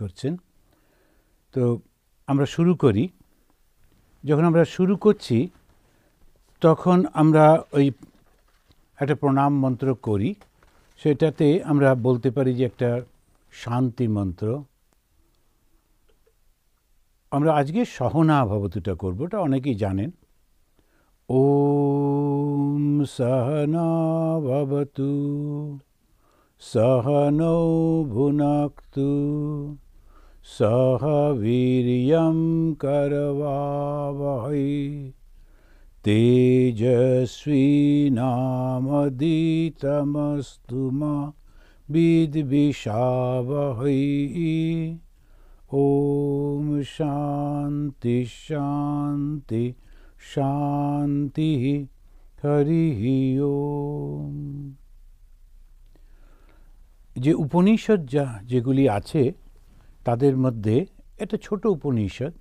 করছেন। তো আমরা শুরু করি। যখন আমরা শুরু করছি তখন আমরা ওই একটা প্রণাম মন্ত্র করি, সেটাতে আমরা বলতে পারি যে একটা শান্তি মন্ত্র। আমরা আজকে সহনা ভবতুটা করবো, এটা অনেকেই জানেন। ওম সহনা ভবতু সহনৌ ভুনাক্তু সহ বীর্যং করবাবহৈ তেজস্বিনামধিতমস্তু মা বিদ্বিষাবহৈ। ওম শান্তি শান্তি শান্তি হরি ওম। যে উপনিষদ যেগুলি আছে তাদের মধ্যে একটা ছোট উপনিষদ,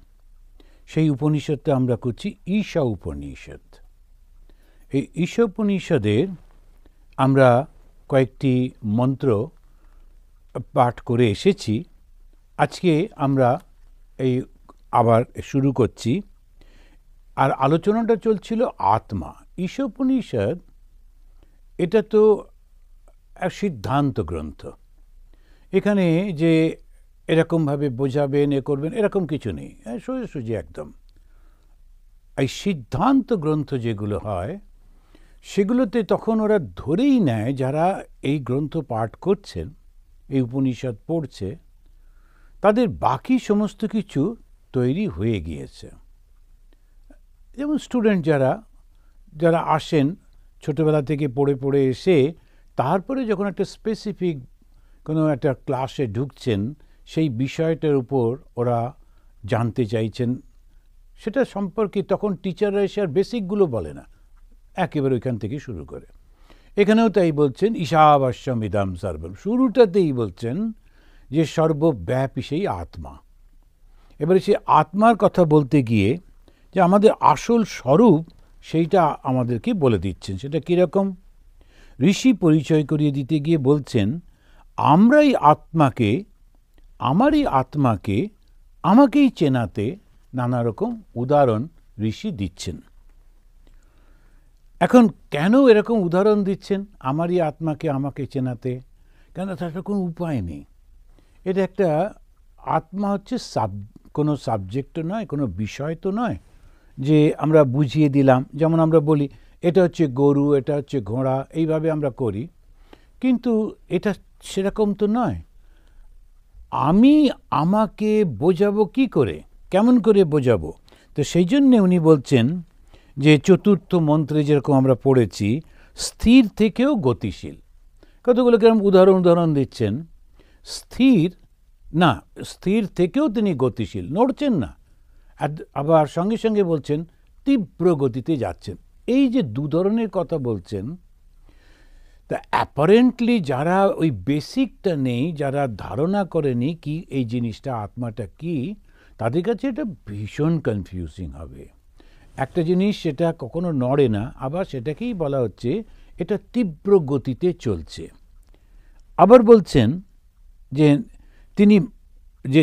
সেই উপনিষদটা আমরা করছি ঈশা উপনিষদ। এই ঈশা উপনিষদের আমরা কয়েকটি মন্ত্র পাঠ করে এসেছি। আজকে আমরা এই আবার শুরু করছি। আর আলোচনাটা চলছিল আত্মা। ঈশা উপনিষদ এটা তো এক সিদ্ধান্ত গ্রন্থ। এখানে যে এরকমভাবে বোঝাবেন, এ করবেন, এরকম কিছু নেই, সোজাসুজি একদম। এই সিদ্ধান্ত গ্রন্থ যেগুলো হয় সেগুলোতে তখন ওরা ধরেই নেয় যারা এই গ্রন্থ পাঠ করছেন, এই উপনিষদ পড়ছে, তাদের বাকি সমস্ত কিছু তৈরি হয়ে গিয়েছে। যেমন স্টুডেন্ট যারা আসেন ছোটোবেলা থেকে পড়ে পড়ে এসে তারপরে যখন একটা স্পেসিফিক কোনো একটা ক্লাসে ঢুকছেন, সেই বিষয়টার উপর ওরা জানতে চাইছেন, সেটা সম্পর্কে তখন টিচাররা এসে আর বেসিকগুলো বলে না, একেবারে ওইখান থেকে শুরু করে। এখানেও তাই বলছেন ঈশাবাস্যম ইদম সর্বম, শুরুটাতেই বলছেন যে সর্বব্যাপী সেই আত্মা। এবারে সেই আত্মার কথা বলতে গিয়ে যে আমাদের আসল স্বরূপ সেইটা আমাদেরকে বলে দিচ্ছেন। সেটা কীরকম? ঋষি পরিচয় করিয়ে দিতে গিয়ে বলছেন আমরাই আত্মাকে, আমারই আত্মাকে আমাকেই চেনাতে নানা রকম উদাহরণ ঋষি দিচ্ছেন। এখন কেন এরকম উদাহরণ দিচ্ছেন আমারই আত্মাকে আমাকে চেনাতে? কেন তার কোনো উপায় নেই। এটা একটা আত্মা হচ্ছে কোনো সাবজেক্টও নয়, কোনো বিষয় তো নয় যে আমরা বুঝিয়ে দিলাম। যেমন আমরা বলি এটা হচ্ছে গরু, এটা হচ্ছে ঘোড়া, এইভাবে আমরা করি, কিন্তু এটা সেরকম তো নয়। আমি আমাকে বোঝাবো কি করে, কেমন করে বোঝাবো? তো সেই জন্যে উনি বলছেন যে চতুর্থ মন্ত্রে যেরকম আমরা পড়েছি, স্থির থেকেও গতিশীল। কতগুলো কিরকম উদাহরণ দিচ্ছেন। স্থির থেকেও তিনি গতিশীল, নড়ছেন না। আবার সঙ্গে সঙ্গে বলছেন তীব্র গতিতে যাচ্ছেন। এই যে দু ধরনের কথা বলছেন, তা অ্যাপারেন্টলি যারা ওই বেসিকটা নেই, যারা ধারণা করেনি কি এই জিনিসটা আত্মাটা কি, তাদের কাছে এটা ভীষণ কনফিউজিং হবে। একটা জিনিস সেটা কখনো নড়ে না, আবার সেটাকেই বলা হচ্ছে এটা তীব্র গতিতে চলছে। আবার বলছেন যে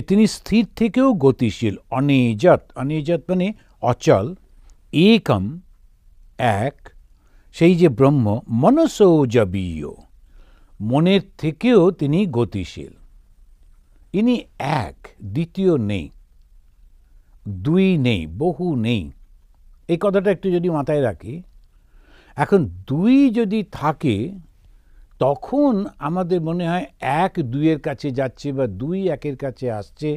তিনি স্থির থেকেও গতিশীল, অনিযত মানে অচল, একম এক, সেই যে ব্রহ্ম, মনসৌজবীয়, মনের থেকেও তিনি গতিশীল। ইনি এক, দ্বিতীয় নেই, দুই নেই, বহু নেই। এই কথাটা একটু যদি মাথায় রাখি। এখন দুই যদি থাকে তখন আমাদের মনে হয় এক দুইয়ের কাছে যাচ্ছে বা দুই একের কাছে আসছে,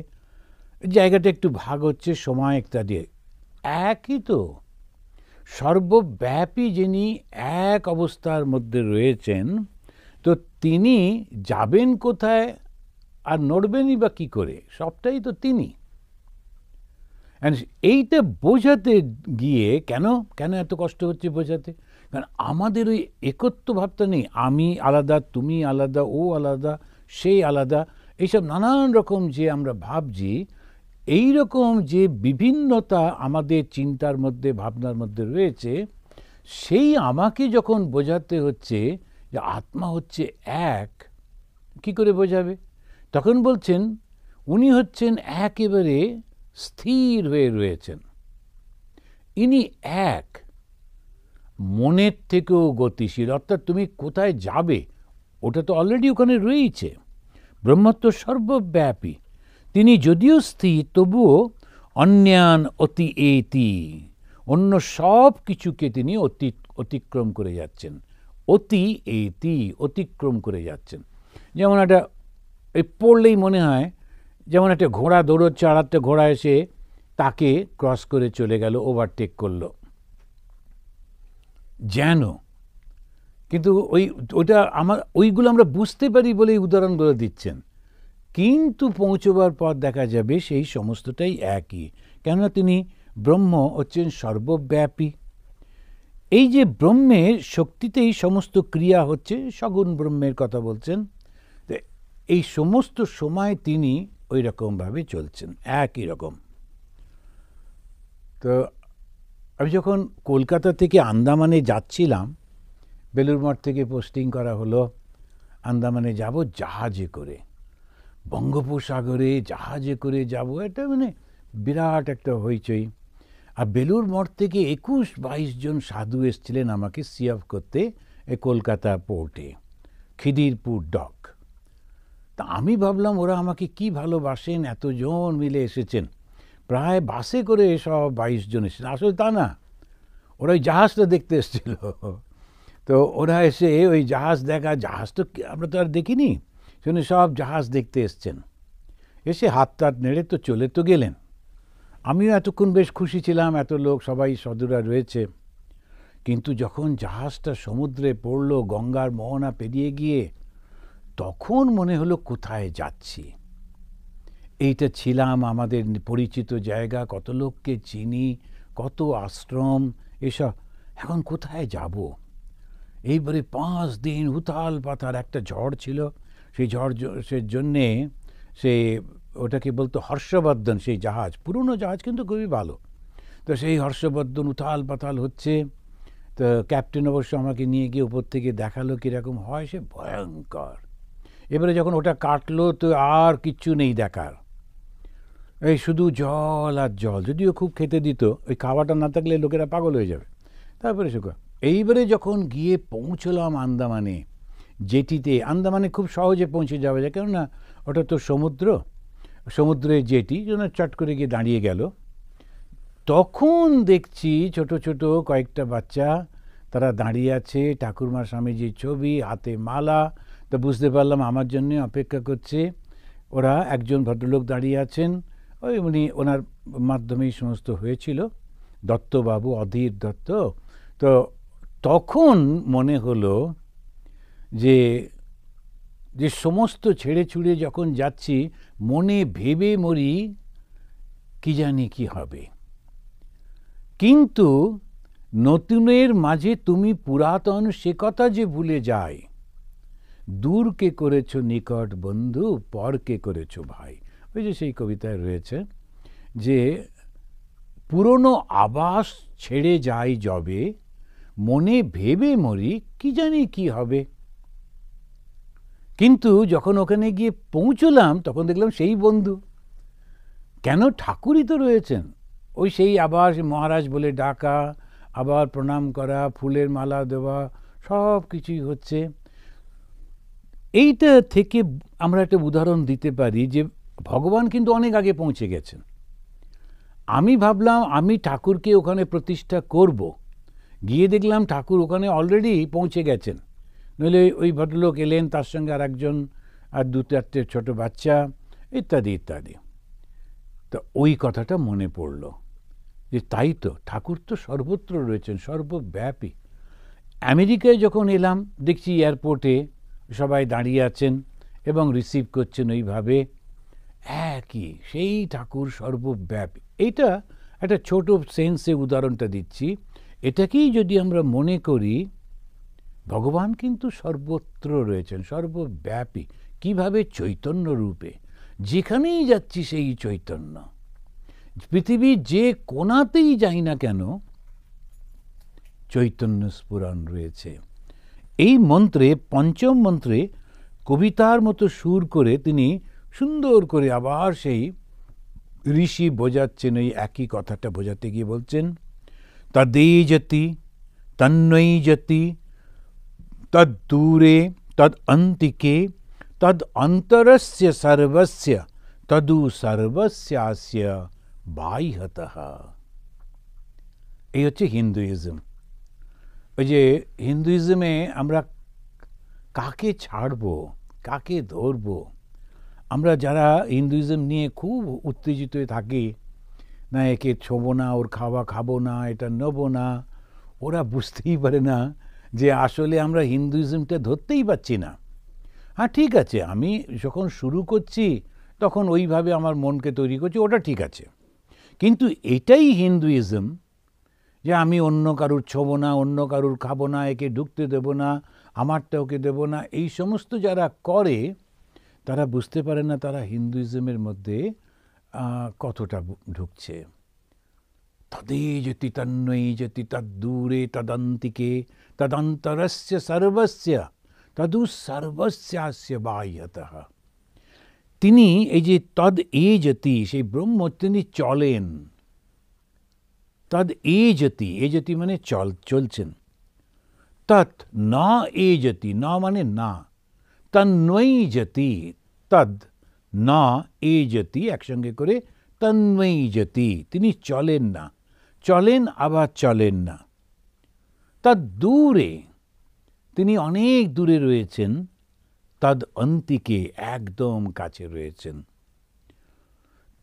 জায়গাটা একটু ভাগ হচ্ছে, সময় একটা দিয়ে। একই তো, সর্বব্যাপী যিনি এক অবস্থার মধ্যে রয়েছেন, তো তিনি যাবেন কোথায় আর নড়বেনই বা কী করে? সবটাই তো তিনি। এইটা বোঝাতে গিয়ে কেন এত কষ্ট হচ্ছে বোঝাতে? কারণ আমাদের ওই একত্ব ভাবটা নেই। আমি আলাদা, তুমি আলাদা, ও আলাদা, সেই আলাদা, এইসব নানান রকম যে আমরা ভাবছি, এই রকম যে বিভিন্নতা আমাদের চিন্তার মধ্যে, ভাবনার মধ্যে রয়েছে, সেই আমাকে যখন বোঝাতে হচ্ছে যে আত্মা হচ্ছে এক, কি করে বোঝাবে? তখন বলছেন উনি হচ্ছেন একেবারে স্থির হয়ে রয়েছেন। ইনি এক, মনের থেকেও গতিশীল, অর্থাৎ তুমি কোথায় যাবে ওটা তো অলরেডি ওখানে রয়েছে। ব্রহ্মত্ব সর্বব্যাপী, তিনি যদিও স্থির তবুও অন্যান অতি এতি, অন্য সব কিছুকে তিনি অতিক্রম করে যাচ্ছেন। অতি এতি, অতিক্রম করে যাচ্ছেন। যেমন একটা এই পড়লেই মনে হয় যেমন একটা ঘোড়া দৌড়চ্ছে, আর একটা ঘোড়া এসে তাকে ক্রস করে চলে গেল, ওভারটেক করলো যেন। কিন্তু ওইটা ওইগুলো আমরা বুঝতে পারি বলে এই উদাহরণগুলো দিচ্ছেন, কিন্তু পৌঁছবার পর দেখা যাবে সেই সমস্তটাই একই, কেননা তিনি ব্রহ্ম হচ্ছেন সর্বব্যাপী। এই যে ব্রহ্মের শক্তিতেই সমস্ত ক্রিয়া হচ্ছে, সগুণ ব্রহ্মের কথা বলছেন, এই সমস্ত সময় তিনি ওই রকমভাবে চলছেন, একই রকম। তো আমি যখন কলকাতা থেকে আন্দামানে যাচ্ছিলাম, বেলুড় মঠ থেকে পোস্টিং করা হলো, আন্দামানে যাব জাহাজে করে, বঙ্গোপসাগরে জাহাজে করে যাব, এটা মানে বিরাট একটা হইচই। আর বেলুড় মঠ থেকে 21-22 জন সাধু এসেছিলেন আমাকে সি অফ করতে কলকাতা পোর্টে, খিদিরপুর ডক। তা আমি ভাবলাম ওরা আমাকে কি ভালোবাসেন, এতজন মিলে এসেছেন, প্রায় বাসে করে সব 22 জন এসেছেন। আসলে তা না, ওরা ওই জাহাজটা দেখতে এসেছিল। তো ওরা এসে ওই জাহাজ দেখা, জাহাজ তো আমরা তো আর দেখিনি, শুনে সব জাহাজ দেখতে এসছেন, এসে হাত টাত নেড়ে তো চলে তো গেলেন। আমিও এতক্ষণ বেশ খুশি ছিলাম, এত লোক সবাই সাধুরা রয়েছে। কিন্তু যখন জাহাজটা সমুদ্রে পড়ল, গঙ্গার মোহনা পেরিয়ে গিয়ে, তখন মনে হলো কোথায় যাচ্ছি। এইটা ছিলাম আমাদের পরিচিত জায়গা, কত লোককে চিনি, কত আশ্রম, এসব, এখন কোথায় যাব। এইবারে 5 দিন উথাল পাথাল, একটা ঝড় ছিল, সেই ঝড়ের জন্যে সে ওটাকে বলতো হর্ষবর্ধন, সেই জাহাজ, পুরনো জাহাজ কিন্তু খুবই ভালো। তো সেই হর্ষবর্ধন উথাল পাথাল হচ্ছে। তো ক্যাপ্টেন অবশ্য আমাকে নিয়ে গিয়ে উপর থেকে দেখালো কীরকম হয়, সে ভয়ঙ্কর। এবারে যখন ওটা কাটলো তো আর কিচ্ছু নেই দেখার, এই শুধু জল আর জল, যদিও খুব খেতে দিত, ওই খাওয়াটা না থাকলে লোকেরা পাগল হয়ে যাবে। তারপরে শুকা এইবারে যখন গিয়ে পৌঁছলাম আন্দামানে, জেটিতে, আন্দামানে খুব সহজে পৌঁছে যাওয়া যায়, কেননা ওটা তো সমুদ্রের জেটি, যেন চট করে গিয়ে দাঁড়িয়ে গেল। তখন দেখছি ছোট ছোট কয়েকটা বাচ্চা, তারা দাঁড়িয়ে আছে, ঠাকুরমা স্বামীজির ছবি, হাতে মালা। তো বুঝতে পারলাম আমার জন্য অপেক্ষা করছে। ওরা একজন ভদ্রলোক দাঁড়িয়ে আছেন, ওনার মাধ্যমেই সমস্ত হয়েছিল, দত্তবাবু, অধীর দত্ত। তো তখন মনে হলো যে সমস্ত ছেড়ে ছুড়ে যখন যাচ্ছি, মনে ভেবে মরি কি জানি কি হবে। কিন্তু নতুনের মাঝে তুমি পুরাতন, সে কথা যে ভুলে যায়, দূরকে করেছ নিকট বন্ধু, পরকে করেছ ভাই। ওই যে সেই কবিতায় রয়েছে যে পুরনো আবাস ছেড়ে যাই যবে, মনে ভেবে মরি কি জানি কি হবে। কিন্তু যখন ওখানে গিয়ে পৌঁছলাম তখন দেখলাম সেই বন্ধু, কেন ঠাকুরই তো রয়েছেন। ওই সেই আবার মহারাজ বলে ডাকা, আবার প্রণাম করা, ফুলের মালা দেওয়া, সব কিছুই হচ্ছে। এইটা থেকে আমরা একটা উদাহরণ দিতে পারি যে ভগবান কিন্তু অনেক আগে পৌঁছে গেছেন। আমি ভাবলাম আমি ঠাকুরকে ওখানে প্রতিষ্ঠা করব, গিয়ে দেখলাম ঠাকুর ওখানে অলরেডি পৌঁছে গেছেন। নইলে ওই ভদ্রলোক এলেন, তার সঙ্গে আর একজন, আর 2-4টে ছোট বাচ্চা, ইত্যাদি ইত্যাদি। তো ওই কথাটা মনে পড়ল যে তাই তো, ঠাকুর তো সর্বত্র রয়েছেন, সর্বব্যাপী। আমেরিকায় যখন এলাম দেখছি এয়ারপোর্টে সবাই দাঁড়িয়ে আছেন এবং রিসিভ করছেন ওইভাবে, একই সেই ঠাকুর সর্বব্যাপী। এইটা একটা ছোট সেন্সে উদাহরণটা দিচ্ছি। এটাকেই যদি আমরা মনে করি, ভগবান কিন্তু সর্বত্র রয়েছেন, সর্বব্যাপী। কিভাবে? চৈতন্য রূপে, যেখানেই যাচ্ছি সেই চৈতন্য। পৃথিবীর যে কোণাতেই যাই না কেন, চৈতন্য স্ফুরণ রয়েছে। এই মন্ত্রে, পঞ্চম মন্ত্রে, কবিতার মতো সুর করে তিনি সুন্দর করে আবার সেই ঋষি বোঝাচ্ছেন, ওই একই কথাটা বোঝাতে গিয়ে বলছেন তদেজতি তন্ময়ীজতি তদ্দূরে তদ অন্তিকে তদ অন্তরস্য সর্বস্য তদু সর্বস্যাস্য বাহ্যতঃ। এই হচ্ছে হিন্দুইজম। ওই যে হিন্দুইজমে আমরা কাকে ছাড়বো, কাকে ধরবো, আমরা যারা হিন্দুইজম নিয়ে খুব উত্তেজিত থাকি, না একে ছোবো না, ওর খাওয়া খাবো না, এটা নেবো না, ওরা বুঝতেই পারে না যে আসলে আমরা হিন্দুইজমটা ধরতেই পারছি না। হ্যাঁ ঠিক আছে, আমি যখন শুরু করছি তখন ওইভাবে আমার মনকে তৈরি করছি, ওটা ঠিক আছে, কিন্তু এটাই হিন্দুইজম যে আমি অন্য কারুর ছোবো না, অন্য কারুর খাবো না, একে ঢুকতে দেবো না, আমারটা ওকে দেবো না, এই সমস্ত যারা করে তারা বুঝতে পারে না তারা হিন্দুইজমের মধ্যে কতটা ঢুকছে। তদেজতি তন্ময়ীজতি তদ্দূরে তদন্তিকে তদন্তরস্য সর্বস্য তদু সর্বস্যাস্য বাহ্যতঃ। তিনি এই যে তদ এজতি, সেই ব্রহ্ম, তিনি চলেন। তদ এজতি, এজতি মানে চলছেন। তৎ না এজতি, না মানে না। তন্ময়ীজতি, তদ না এজতি, একসঙ্গে করে তন্ময়ীজতি, তিনি চলেন না, চলেন আবার চলেন না। তদ দূরে, তিনি অনেক দূরে রয়েছেন। তদ অন্তিকে, একদম কাছে রয়েছেন।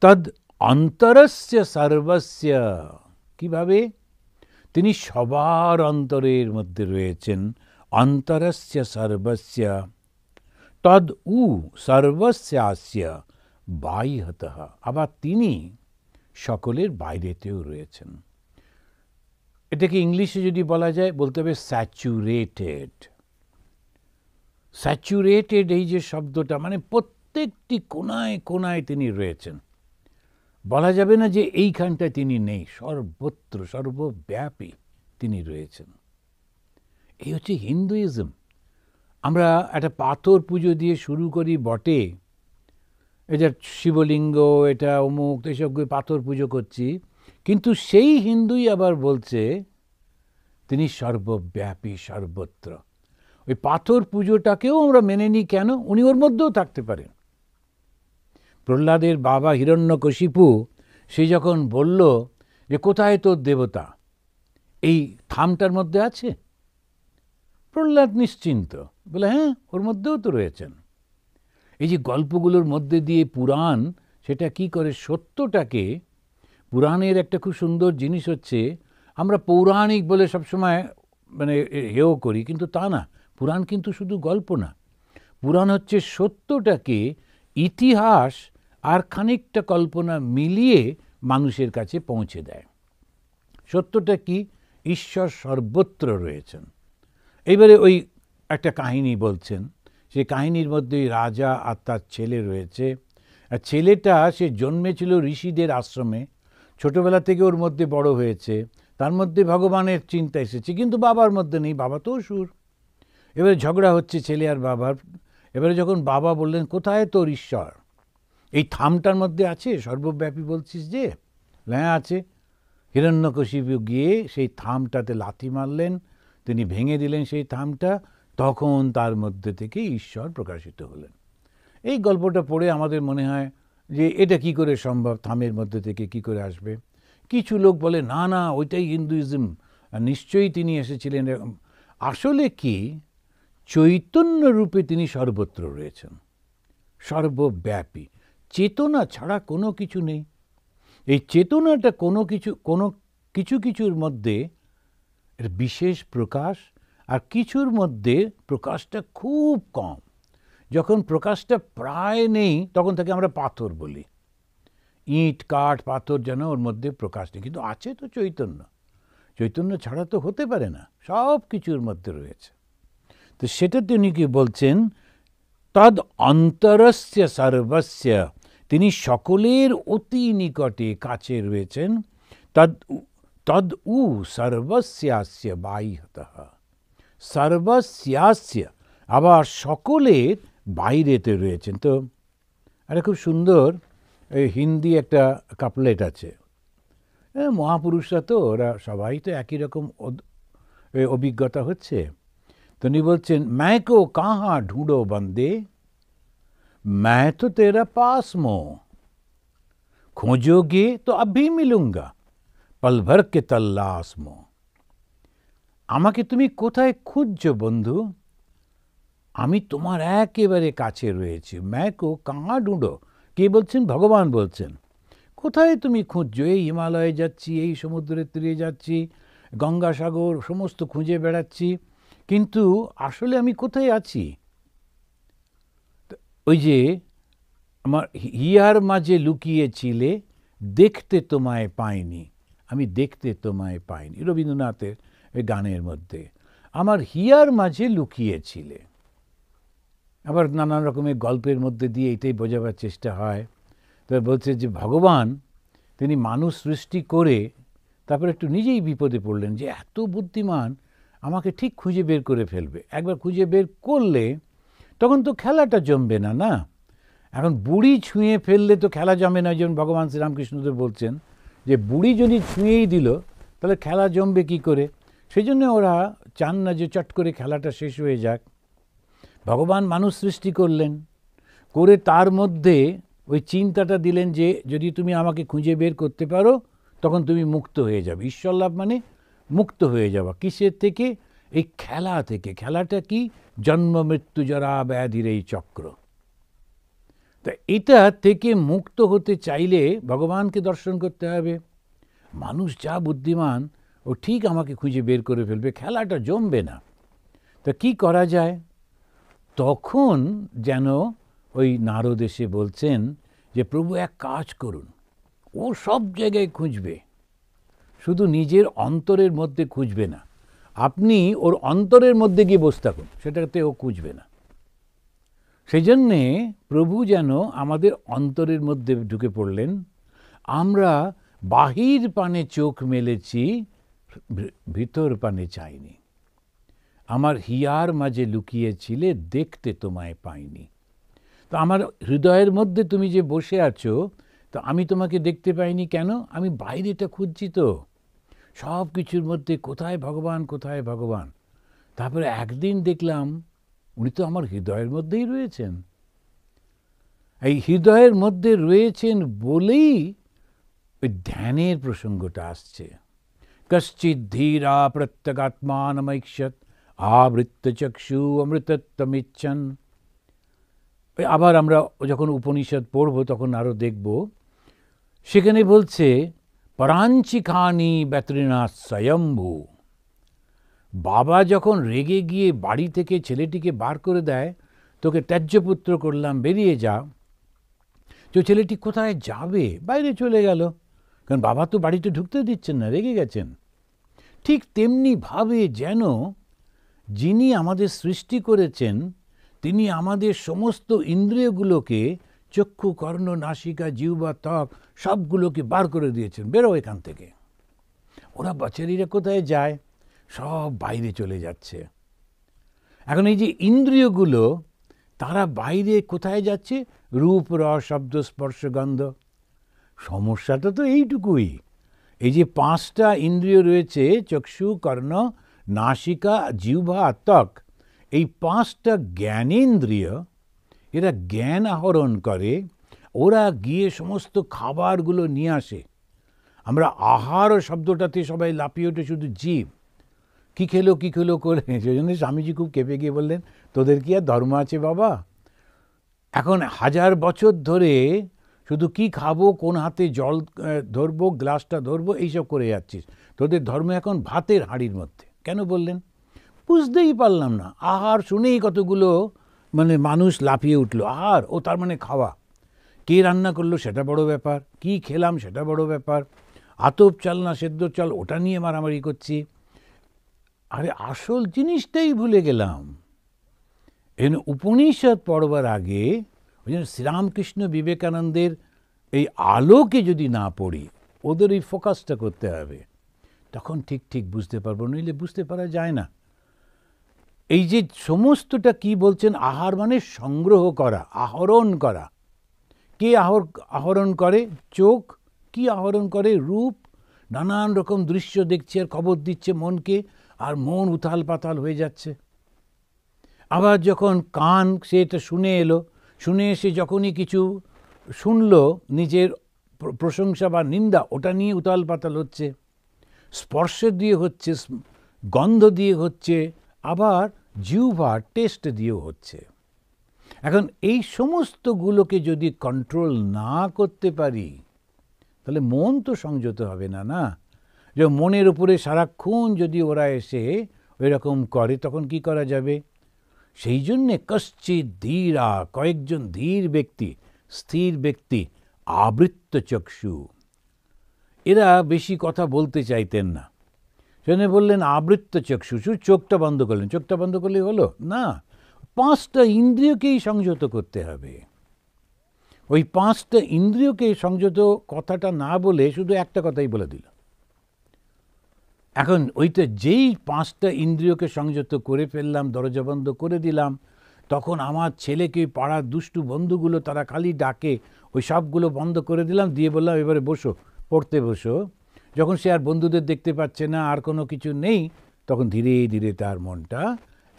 তদ অন্তরস্য সর্বস্য, কিভাবে? তিনি সবার অন্তরের মধ্যে রয়েছেন। অন্তরস্য সর্বস্য তদ উ সর্বস্যাস্য বাহ্যতঃ, আবার তিনি সকলের বাইরেতেও রয়েছেন। এটাকে ইংলিশে যদি বলা যায়, বলতে হবে স্যাচুরেটেড। স্যাচুরেটেড, এই যে শব্দটা, মানে প্রত্যেকটি কোনায় কোনায় তিনি রয়েছেন। বলা যাবে না যে এইখানটায় তিনি নেই, সর্বত্র সর্বব্যাপী তিনি রয়েছেন। এই হচ্ছে হিন্দুইজম। আমরা একটা পাথর পুজো দিয়ে শুরু করি বটে, এটা শিবলিঙ্গ, এটা অমুক, এসব পাথর পুজো করছি, কিন্তু সেই হিন্দুই আবার বলছে তিনি সর্বব্যাপী, সর্বত্র। ওই পাথর পুজোটাকেও আমরা মেনে নিই কেন? উনি ওর মধ্যেও থাকতে পারেন। প্রহ্লাদের বাবা হিরণ্যকশিপু, সে যখন বলল যে কোথায় তোর দেবতা, এই থামটার মধ্যে আছে, প্রহ্লাদ নিশ্চিন্ত, বলে হ্যাঁ ওর মধ্যেও তো রয়েছেন। এই যে গল্পগুলোর মধ্যে দিয়ে পুরাণ সেটা কি করে সত্যটাকে, পুরাণের একটা খুব সুন্দর জিনিস হচ্ছে, আমরা পৌরাণিক বলে সবসময় মানে হেয় করি, কিন্তু তা না। পুরাণ কিন্তু শুধু গল্প না, পুরাণ হচ্ছে সত্যটাকে ইতিহাস আর খানিকটা কল্পনা মিলিয়ে মানুষের কাছে পৌঁছে দেয়। সত্যটা কি? ঈশ্বর সর্বত্র রয়েছেন। এইবারে ওই একটা কাহিনী বলছেন, সেই কাহিনীর মধ্যে রাজা আর তার ছেলে রয়েছে। আর ছেলেটা সে জন্মেছিল ঋষিদের আশ্রমে, ছোটবেলা থেকে ওর মধ্যে বড় হয়েছে, তার মধ্যে ভগবানের চিন্তা এসেছে, কিন্তু বাবার মধ্যে নেই, বাবা তো অসুর। এবারে ঝগড়া হচ্ছে ছেলে আর বাবার। এবারে যখন বাবা বললেন কোথায় তোর ঈশ্বর, এই থামটার মধ্যে আছে, সর্বব্যাপী বলছিস যে, হ্যাঁ আছে। হিরণ্যকশিপু গিয়ে সেই থামটাতে লাথি মারলেন, তিনি ভেঙে দিলেন সেই থামটা, তখন তার মধ্যে থেকে ঈশ্বর প্রকাশিত হলেন। এই গল্পটা পড়ে আমাদের মনে হয় যে এটা কি করে সম্ভব, থামের মধ্যে থেকে কি করে আসবে? কিছু লোক বলে না না ওইটাই হিন্দুইজম, নিশ্চয়ই তিনি এসেছিলেন। আসলে কি, চৈতন্য রূপে তিনি সর্বত্র রয়েছেন, সর্বব্যাপী। চেতনা ছাড়া কোনো কিছু নেই। এই চেতনাটা কোনো কিছুর মধ্যে এর বিশেষ প্রকাশ, আর কিছুর মধ্যে প্রকাশটা খুব কম। যখন প্রকাশটা প্রায় নেই তখন তাকে আমরা পাথর বলি। ইট কাঠ পাথর যেন ওর মধ্যে প্রকাশ নেই, কিন্তু আছে তো চৈতন্য। চৈতন্য ছাড়া তো হতে পারে না, সব কিছুর মধ্যে রয়েছে। তো সেটা তিনি কি বলছেন, তদ অন্তরস্য সর্বস্য, তিনি সকলের অতি নিকটে, কাছে রয়েছেন। তদ উ সর্বস্যাস্য বাহ্যতঃ, সর্বস্যাস্য আবার সকলের বাইরেতে রয়েছেন। তো একটা খুব সুন্দর এই হিন্দি একটা কাপলেট আছে। মহাপুরুষরা তো ওরা সবাই তো একই রকম অভিজ্ঞতা হচ্ছে। তো উনি বলছেন, मैं को कहाँ ढूंढो बंदे, मैं तो तेरा पास मो, खोजोगे तो अभी मिलूंगा, पल भर के तल्लास मो। আমাকে তুমি কোথায় খুঁজছো বন্ধু, আমি তোমার একেবারে কাছে রয়েছি। मैं को कहाँ ढूंढो, কে বলছেন? ভগবান বলছেন। কোথায় তুমি খুঁজছো? এই হিমালয়ে যাচ্ছি, এই সমুদ্রের তীরে যাচ্ছি, গঙ্গাসাগর সমস্ত খুঁজে বেড়াচ্ছি, কিন্তু আসলে আমি কোথায় আছি? ওই যে আমার হিয়ার মাঝে লুকিয়েছিলে, দেখতে তোমায় পাইনি, আমি দেখতে তোমায় পাইনি, রবীন্দ্রনাথের ওই গানের মধ্যে। আমার হিয়ার মাঝে লুকিয়েছিলে। আবার নানান রকমের গল্পের মধ্যে দিয়ে এটাই বোঝাবার চেষ্টা হয়। তো বলছে যে ভগবান তিনি মানুষ সৃষ্টি করে তারপর একটু নিজেই বিপদে পড়লেন, যে এত বুদ্ধিমান আমাকে ঠিক খুঁজে বের করে ফেলবে। একবার খুঁজে বের করলে তখন তো খেলাটা জমবে না, না? এখন বুড়ি ছুঁয়ে ফেললে তো খেলা জমে না। যেমন ভগবান শ্রীরামকৃষ্ণদেব বলছেন যে বুড়ি যদি ছুঁয়েই দিল তাহলে খেলা জমবে কি করে? সেই জন্য ওরা চান না যে চট করে খেলাটা শেষ হয়ে যাক। ভগবান মানুষ সৃষ্টি করলেন, করে তার মধ্যে ওই চিন্তাটা দিলেন যে যদি তুমি আমাকে খুঁজে বের করতে পারো তখন তুমি মুক্ত হয়ে যাবে। ঈশ্বর লাভ মানে মুক্ত হয়ে যাওয়া। কিসের থেকে? এই খেলা থেকে। খেলাটা কি? জন্ম মৃত্যু জরা ব্যাধির এই চক্র। তা এটা থেকে মুক্ত হতে চাইলে ভগবানকে দর্শন করতে হবে। মানুষ যা বুদ্ধিমান, ও ঠিক আমাকে খুঁজে বের করে ফেলবে, খেলাটা জমবে না। তা কি করা যায়? তখন যেন ওই নারদ এসে বলছেন যে প্রভু এক কাজ করুন, ও সব জায়গায় খুঁজবে, শুধু নিজের অন্তরের মধ্যে খুঁজবে না। আপনি ওর অন্তরের মধ্যে গিয়ে বসে থাকুন, সেটাতে ও খুঁজবে না। সেই জন্যে প্রভু যেন আমাদের অন্তরের মধ্যে ঢুকে পড়লেন। আমরা বাহির পানে চোখ মেলেছি, ভিতর পানে চাইনি। আমার হিয়ার মাঝে লুকিয়েছিলে, দেখতে তোমায় পাইনি। তো আমার হৃদয়ের মধ্যে তুমি যে বসে আছো, তো আমি তোমাকে দেখতে পাইনি কেন? আমি বাইরেটা খুঁজছি তো, সব কিছুর মধ্যে কোথায় ভগবান, কোথায় ভগবান। তারপরে একদিন দেখলাম উনি তো আমার হৃদয়ের মধ্যেই রয়েছেন। এই হৃদয়ের মধ্যে রয়েছেন বলেই ওই ধ্যানের প্রসঙ্গটা আসছে। কশ্চিৎ ধীরা প্রত্যগাত্মানমৈক্ষত আবৃত্ত চক্ষু অমৃতত্বমিচ্ছন। আবার আমরা যখন উপনিষদ পড়ব তখন আরও দেখব, সেখানে বলছে পরাঞ্চিখানি ব্যতৃণা স্বয়ম্ভু। বাবা যখন রেগে গিয়ে বাড়ি থেকে ছেলেটিকে বার করে দেয়, তোকে ত্যায্যপুত্র করলাম, বেরিয়ে যা, তো ছেলেটি কোথায় যাবে? বাইরে চলে গেল, কারণ বাবা তো বাড়িতে ঢুকতে দিচ্ছেন না, রেগে গেছেন। ঠিক তেমনিভাবে যেন যিনি আমাদের সৃষ্টি করেছেন তিনি আমাদের সমস্ত ইন্দ্রিয়গুলোকে, চক্ষু, কর্ণ, নাসিকা, জিহ্বা, ত্বক সবগুলোকে বার করে দিয়েছেন, বেরো এখান থেকে। ওরা বাচ্চারিরা কোথায় যায়? সব বাইরে চলে যাচ্ছে। এখন এই যে ইন্দ্রিয়গুলো, তারা বাইরে কোথায় যাচ্ছে? রূপ, রস, শব্দ, স্পর্শ, গন্ধ। সমস্যাটা তো এইটুকুই, এই যে 5টা ইন্দ্রিয় রয়েছে, চক্ষু, কর্ণ, নাসিকা, জিহ্বা আর ত্বক, এই 5টা জ্ঞানেন্দ্রিয়, এরা জ্ঞান আহরণ করে। ওরা গিয়ে সমস্ত খাবারগুলো নিয়ে আসে। আমরা আহার শব্দটাতে সবাই লাফিয়ে ওঠে শুধু জীব, কী খেলো কী খেলো করে। সেই জন্য স্বামীজি খুব কেঁপে গিয়ে বললেন, তোদের কি আর ধর্ম আছে বাবা? এখন 1000 বছর ধরে শুধু কি খাবো, কোন হাতে জল ধরবো, গ্লাসটা ধরবো, এইসব করে যাচ্ছিস। তোদের ধর্ম এখন ভাতের হাঁড়ির মধ্যে। কেন বললেন? বুঝতেই পারলাম না। আহার শুনেই কতগুলো মানুষ লাফিয়ে উঠলো। আহার, ও তার মানে খাওয়া। কে রান্না করলো সেটা বড় ব্যাপার, কি খেলাম সেটা বড় ব্যাপার, আতপ চাল না সেদ্ধ চাল ওটা নিয়ে মারামারি করছি। আরে আসল জিনিসটাই ভুলে গেলাম। উপনিষদ পড়বার আগে ওই জন্য শ্রীরামকৃষ্ণ বিবেকানন্দের এই আলোকে যদি না পড়ি, ওদের এই ফোকাসটা করতে হবে, তখন ঠিক ঠিক বুঝতে পারবো, নইলে বুঝতে পারা যায় না। এই যে সমস্তটা কি বলছেন, আহার মানে সংগ্রহ করা, আহরণ করা। কে আহরণ করে? চোখ। কি আহরণ করে? রূপ। নানান রকম দৃশ্য দেখছে আর খবর দিচ্ছে মনকে, আর মন উথাল পাতাল হয়ে যাচ্ছে। আবার যখন কান সে এটা শুনে এলো, শুনে এসে যখনই কিছু শুনলো নিজের প্রশংসা বা নিন্দা, ওটা নিয়ে উথাল পাতাল হচ্ছে। স্পর্শ দিয়ে হচ্ছে, গন্ধ দিয়ে হচ্ছে, আবার জিহ্বা টেস্ট দিয়েও হচ্ছে। এখন এই সমস্তগুলোকে যদি কন্ট্রোল না করতে পারি, তাহলে মন তো সংযত হবে না, না? যে মনের উপরে সারাক্ষণ যদি ওরা এসে ওইরকম করে, তখন কি করা যাবে? সেই জন্যে কশ্চিৎ ধীরা, কয়েকজন ধীর ব্যক্তি, স্থির ব্যক্তি, আবৃত্ত চক্ষু, এরা বেশি কথা বলতে চাইতেন না। সেজন্য বললেন আবৃত্ত চক্ষু, চোখটা বন্ধ করলেন। চোখটা বন্ধ করলেই হলো না, 5টা ইন্দ্রিয়কেই সংযত করতে হবে। ওই 5টা ইন্দ্রিয়কে সংযত কথাটা না বলে শুধু একটা কথাই বলে দিল। এখন ওইটা যেই 5টা ইন্দ্রিয়কে সংযত করে ফেললাম, দরজা বন্ধ করে দিলাম, তখন আমার ছেলেকে পাড়ার দুষ্টু বন্ধুগুলো তারা খালি ডাকে, ওই সবগুলো বন্ধ করে দিলাম, দিয়ে বললাম এবারে বসো, পড়তে বসো। যখন সে আর বন্ধুদের দেখতে পাচ্ছে না, আর কোনো কিছু নেই, তখন ধীরে ধীরে তার মনটা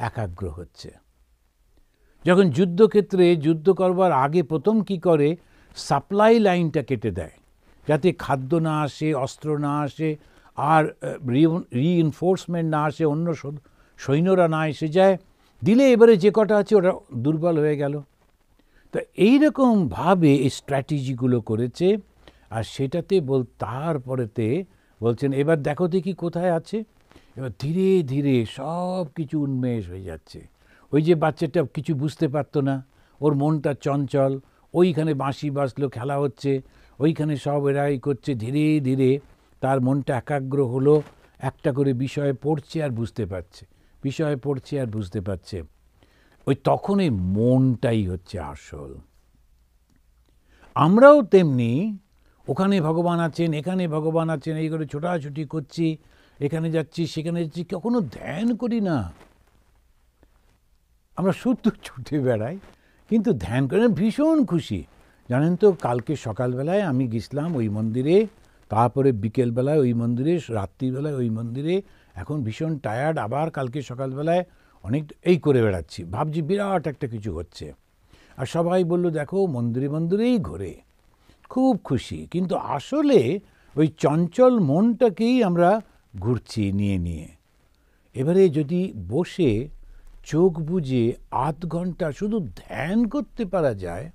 একাগ্র হচ্ছে। যখন যুদ্ধক্ষেত্রে যুদ্ধ করবার আগে প্রথম কি করে? সাপ্লাই লাইনটা কেটে দেয়, যাতে খাদ্য না আসে, অস্ত্র না আসে, আর রিইনফোর্সমেন্ট না আসে, অন্য সৈন্যরা না এসে যায়। দিলে এবারে যে কটা আছে ওরা দুর্বল হয়ে গেল। তো এইরকমভাবে এই স্ট্র্যাটেজিগুলো করেছে। আর সেটাতে তারপরেতে বলছেন এবার দেখো দেখি কোথায় আছে। এবার ধীরে ধীরে সব কিছু উন্মেষ হয়ে যাচ্ছে। ওই যে বাচ্চাটা কিছু বুঝতে পারতো না, ওর মনটা চঞ্চল, ওইখানে বাঁশি বাজলো, খেলা হচ্ছে, ওইখানে সব এরাই করছে, ধীরে ধীরে তার মনটা একাগ্র হলো, একটা করে বিষয়ে পড়ছে আর বুঝতে পারছে, বিষয়ে পড়ছে আর বুঝতে পারছে। ওই তখন এই মনটাই হচ্ছে আসল। আমরাও তেমনি ওখানে ভগবান আছেন, এখানে ভগবান আছেন, এই করে ছোটাছুটি করছি, এখানে যাচ্ছি সেখানে যাচ্ছি, কখনো ধ্যান করি না। আমরা শুধু ছুটে বেড়াই, কিন্তু ধ্যান করে ভীষণ খুশি। জানেন তো, কালকে সকালবেলায় আমি গেছিলাম ওই মন্দিরে, তারপরে বিকেলবেলায় ওই মন্দিরে, রাত্রিবেলায় ওই মন্দিরে। এখন ভীষণ টায়ার্ড, আবার কালকে সকালবেলায় অনেক এই করে বেড়াচ্ছি, ভাবছি বিরাট একটা কিছু হচ্ছে। আর সবাই বলল দেখো মন্দিরে মন্দিরেই ঘোরে, খুব খুশি। কিন্তু আসলে ওই চঞ্চল মনটাকেই আমরা ঘুরছি নিয়ে নিয়ে। এবারে যদি বসে চোখ বুজে আধ ঘন্টা শুধু ধ্যান করতে পারা যায়,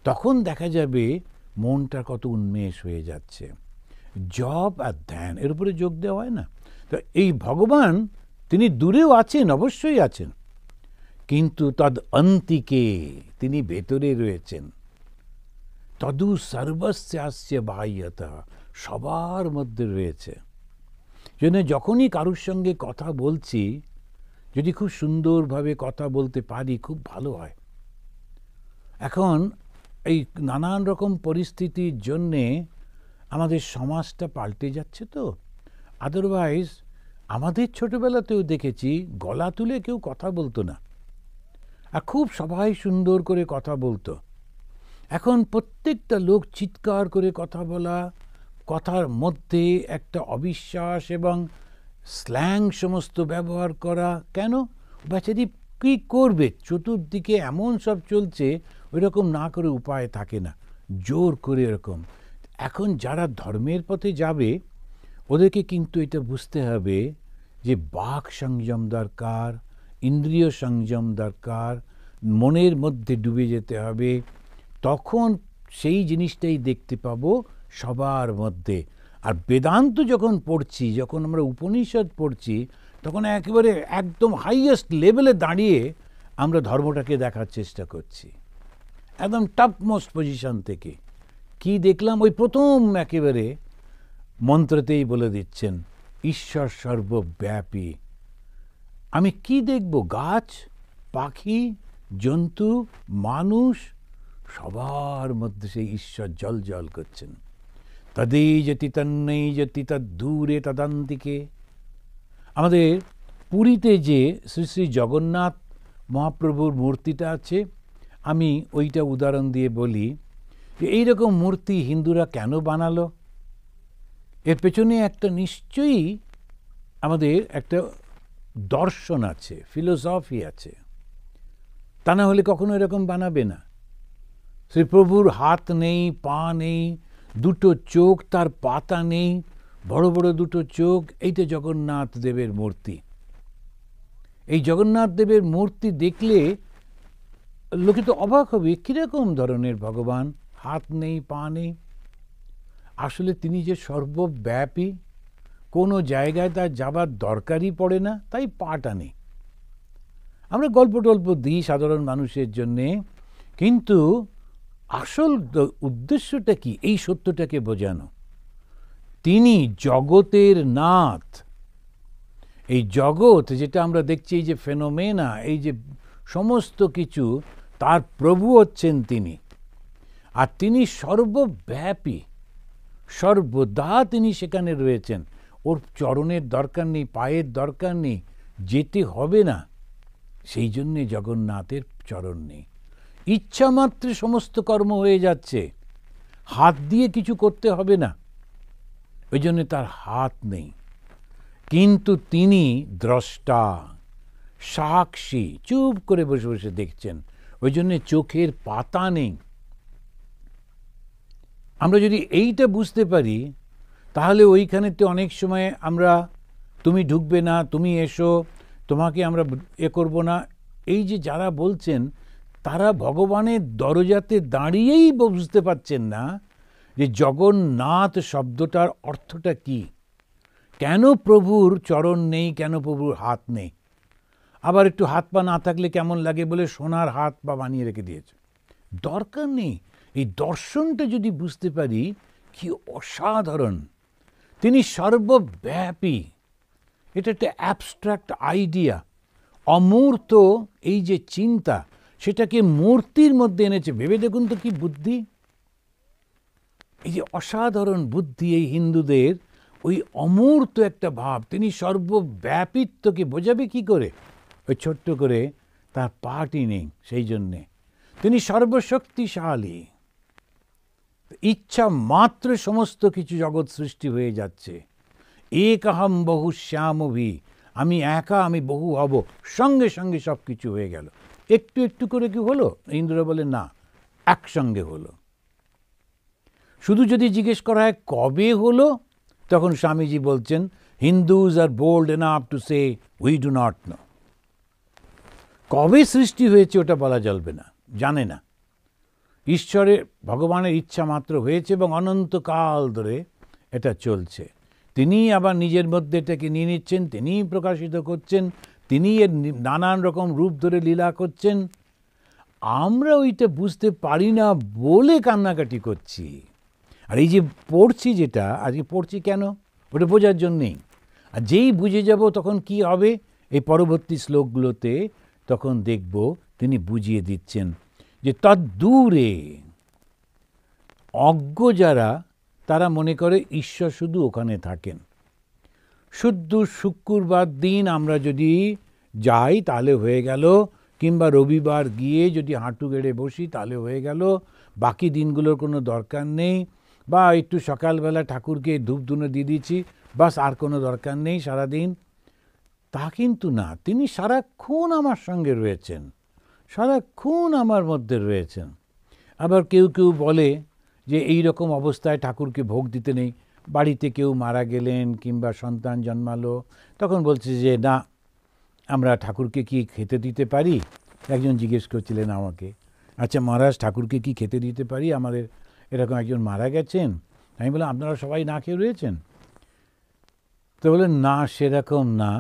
তখন দেখা যাবে মনটা কত উন্মেষ হয়ে যাচ্ছে। জপ আর ধ্যান এর উপরে যোগ দেওয়া হয় না? তো এই ভগবান তিনি দূরেও আছেন, অবশ্যই আছেন, কিন্তু তদ অন্তিকে তিনি ভেতরে রয়েছেন। তদু সর্বস্যাস্য বাহ্যতঃ, সবার মধ্যে রয়েছে। জন্য যখনই কারুর সঙ্গে কথা বলছি, যদি খুব সুন্দরভাবে কথা বলতে পারি, খুব ভালো হয়। এখন এই নানান রকম পরিস্থিতির জন্যে আমাদের সমাজটা পাল্টে যাচ্ছে তো। আদারওয়াইজ আমাদের ছোটবেলাতেও দেখেছি গলা তুলে কেউ কথা বলতো না, আর খুব সবাই সুন্দর করে কথা বলতো। এখন প্রত্যেকটা লোক চিৎকার করে কথা বলা, কথার মধ্যে একটা অবিশ্বাস এবং স্ল্যাং সমস্ত ব্যবহার করা। কেন? বেচারি কী করবে? চতুর্দিকে এমন সব চলছে, ওই রকম না করে উপায় থাকে না, জোর করে এরকম। এখন যারা ধর্মের পথে যাবে, ওদেরকে কিন্তু এটা বুঝতে হবে যে বাক সংযম দরকার, ইন্দ্রিয় সংযম দরকার, মনের মধ্যে ডুবে যেতে হবে। তখন সেই জিনিসটাই দেখতে পাবো সবার মধ্যে। আর বেদান্ত যখন পড়ছি, যখন আমরা উপনিষদ পড়ছি, তখন একেবারে একদম হাইয়েস্ট লেভেলে দাঁড়িয়ে আমরা ধর্মটাকে দেখার চেষ্টা করছি, একদম টপমোস্ট পজিশন থেকে। কি দেখলাম? ওই প্রথম একেবারে মন্ত্রতেই বলে দিচ্ছেন ঈশ্বর সর্বব্যাপী। আমি কি দেখব? গাছ, পাখি, জন্তু, মানুষ, সবার মধ্যে সেই ঈশ্বর জল জল করছেন। তদেই যতি তন্নেই যতি তদ্দূরে তদান্তিকে। আমাদের পুরীতে যে শ্রী শ্রী জগন্নাথ মহাপ্রভুর মূর্তিটা আছে, আমি ওইটা উদাহরণ দিয়ে বলি যে এইরকম মূর্তি হিন্দুরা কেন বানালো, এর পেছনে একটা নিশ্চয়ই আমাদের একটা দর্শন আছে, ফিলোসফি আছে। তা না হলে কখনো এরকম বানাবে না। শ্রীপ্রভুর হাত নেই, পা নেই, দুটো চোখ, তার পাতা নেই, বড় বড় দুটো চোখ, এইটা জগন্নাথ দেবের মূর্তি। এই জগন্নাথ দেবের মূর্তি দেখলে লোকে তো অবাক হবে, কিরকম ধরনের ভগবান, হাত নেই, পা নেই। আসলে তিনি যে সর্বব্যাপী, কোনো জায়গায় তার যাবার দরকারই পড়ে না, তাই পাটা নেই। আমরা গল্প টল্প দিই সাধারণ মানুষের জন্যে, কিন্তু আসল উদ্দেশ্যটা কি, এই সত্যটাকে বোঝানো। তিনি জগতের নাথ। এই জগৎ যেটা আমরা দেখছি, এই যে ফেনোমেনা, এই যে সমস্ত কিছু, তার প্রভু হচ্ছেন তিনি। আর তিনি সর্বব্যাপী, সর্বদা তিনি সেখানে রয়েছেন। ওর চরণের দরকার নেই, পায়ের দরকার নেই, যেতে হবে না। সেই জন্যে জগন্নাথের চরণ নেই। ইচ্ছা মাত্রে সমস্ত কর্ম হয়ে যাচ্ছে, হাত দিয়ে কিছু করতে হবে না, ওই জন্যে তার হাত নেই। কিন্তু তিনি দ্রষ্টা, সাক্ষী, চুপ করে বসে বসে দেখছেন, ওই জন্যে চোখের পাতা নেই। আমরা যদি এইটা বুঝতে পারি, তাহলে ওইখানেতে অনেক সময় আমরা তুমি ঢুকবে না, তুমি এসো, তোমাকে আমরা করব না, এই যে যারা বলছেন, তারা ভগবানের দরজাতে দাঁড়িয়েই বুঝতে পারছেন না যে জগন্নাথ শব্দটার অর্থটা কি, কেন প্রভুর চরণ নেই, কেন প্রভুর হাত নেই। আবার একটু হাত পা না থাকলে কেমন লাগে বলে সোনার হাত পা বানিয়ে রেখে দিয়েছে। দরকার নেই। এই দর্শনটা যদি বুঝতে পারি, কি অসাধারণ। তিনি সর্বব্যাপী, এটা একটা অ্যাবস্ট্রাক্ট আইডিয়া। অমূর্ত এই যে চিন্তা, সেটাকে মূর্তির মধ্যে এনেছে। ভেবে দেখুন তো কি বুদ্ধি, এই যে অসাধারণ বুদ্ধি এই হিন্দুদের, ওই অমূর্ত একটা ভাব। তিনি সর্বব্যাপিত্বকে বোঝাবে কি করে, ওই ছোট্ট করে তার পাটি নেই, সেই জন্যে তিনি সর্বশক্তিশালী। ইচ্ছা মাত্র সমস্ত কিছু জগৎ সৃষ্টি হয়ে যাচ্ছে। একহম বহু শ্যামভি, আমি একা, আমি বহু হব, সঙ্গে সঙ্গে সব কিছু হয়ে গেল। একটু একটু করে কি হলো? ইন্দ্র বলে না, একসঙ্গে হলো। শুধু যদি জিজ্ঞেস করা হয় কবে হলো, তখন স্বামীজি বলছেন, Hindus are bold enough to say we do not know. কবে সৃষ্টি হয়েছে ওটা বলা চলবে না, জানে না। ঈশ্বরের, ভগবানের ইচ্ছা মাত্র হয়েছে এবং অনন্তকাল ধরে এটা চলছে। তিনি আবার নিজের মধ্যে এটাকে নিয়ে নিচ্ছেন, তিনিই প্রকাশিত করছেন, তিনি এর নানান রকম রূপ ধরে লীলা করছেন। আমরা ওইটা বুঝতে পারি না বলে কান্নাকাটি করছি। আর এই যে পড়ছি, যেটা আজকে পড়ছি কেন, ওটা বোঝার জন্যেই। আর যেই বুঝে যাব তখন কি হবে, এই পরবর্তী শ্লোকগুলোতে তখন দেখব তিনি বুঝিয়ে দিচ্ছেন যে তদ্দূরে অজ্ঞ যারা, তারা মনে করে ঈশ্বর শুধু ওখানে থাকেন। শুদ্ধ শুক্রবার দিন আমরা যদি যাই তাহলে হয়ে গেল, কিংবা রবিবার গিয়ে যদি হাঁটু গেড়ে বসি তাহলে হয়ে গেল, বাকি দিনগুলোর কোনো দরকার নেই। বা একটু সকালবেলা ঠাকুরকে ধূপ ধুনো দিয়ে দিচ্ছি, বাস, আর কোনো দরকার নেই সারাদিন। তা কিন্তু না, তিনি সারাক্ষণ আমার সঙ্গে রয়েছেন, সারাক্ষণ আমার মধ্যে রয়েছেন। আবার কেউ কেউ বলে যে এই রকম অবস্থায় ঠাকুরকে ভোগ দিতে নেই। বাড়িতে কেউ মারা গেলেন কিংবা সন্তান জন্মালো, তখন বলছে যে না, আমরা ঠাকুরকে কি খেতে দিতে পারি? একজন জিজ্ঞেস করছিলেন আমাকে, আচ্ছা মহারাজ, ঠাকুরকে কি খেতে দিতে পারি? আমাদের এরকম একজন মারা গেছেন। আমি বললাম, আপনারা সবাই না খেয়ে রয়েছেন? তো বললেন না, সেরকম না।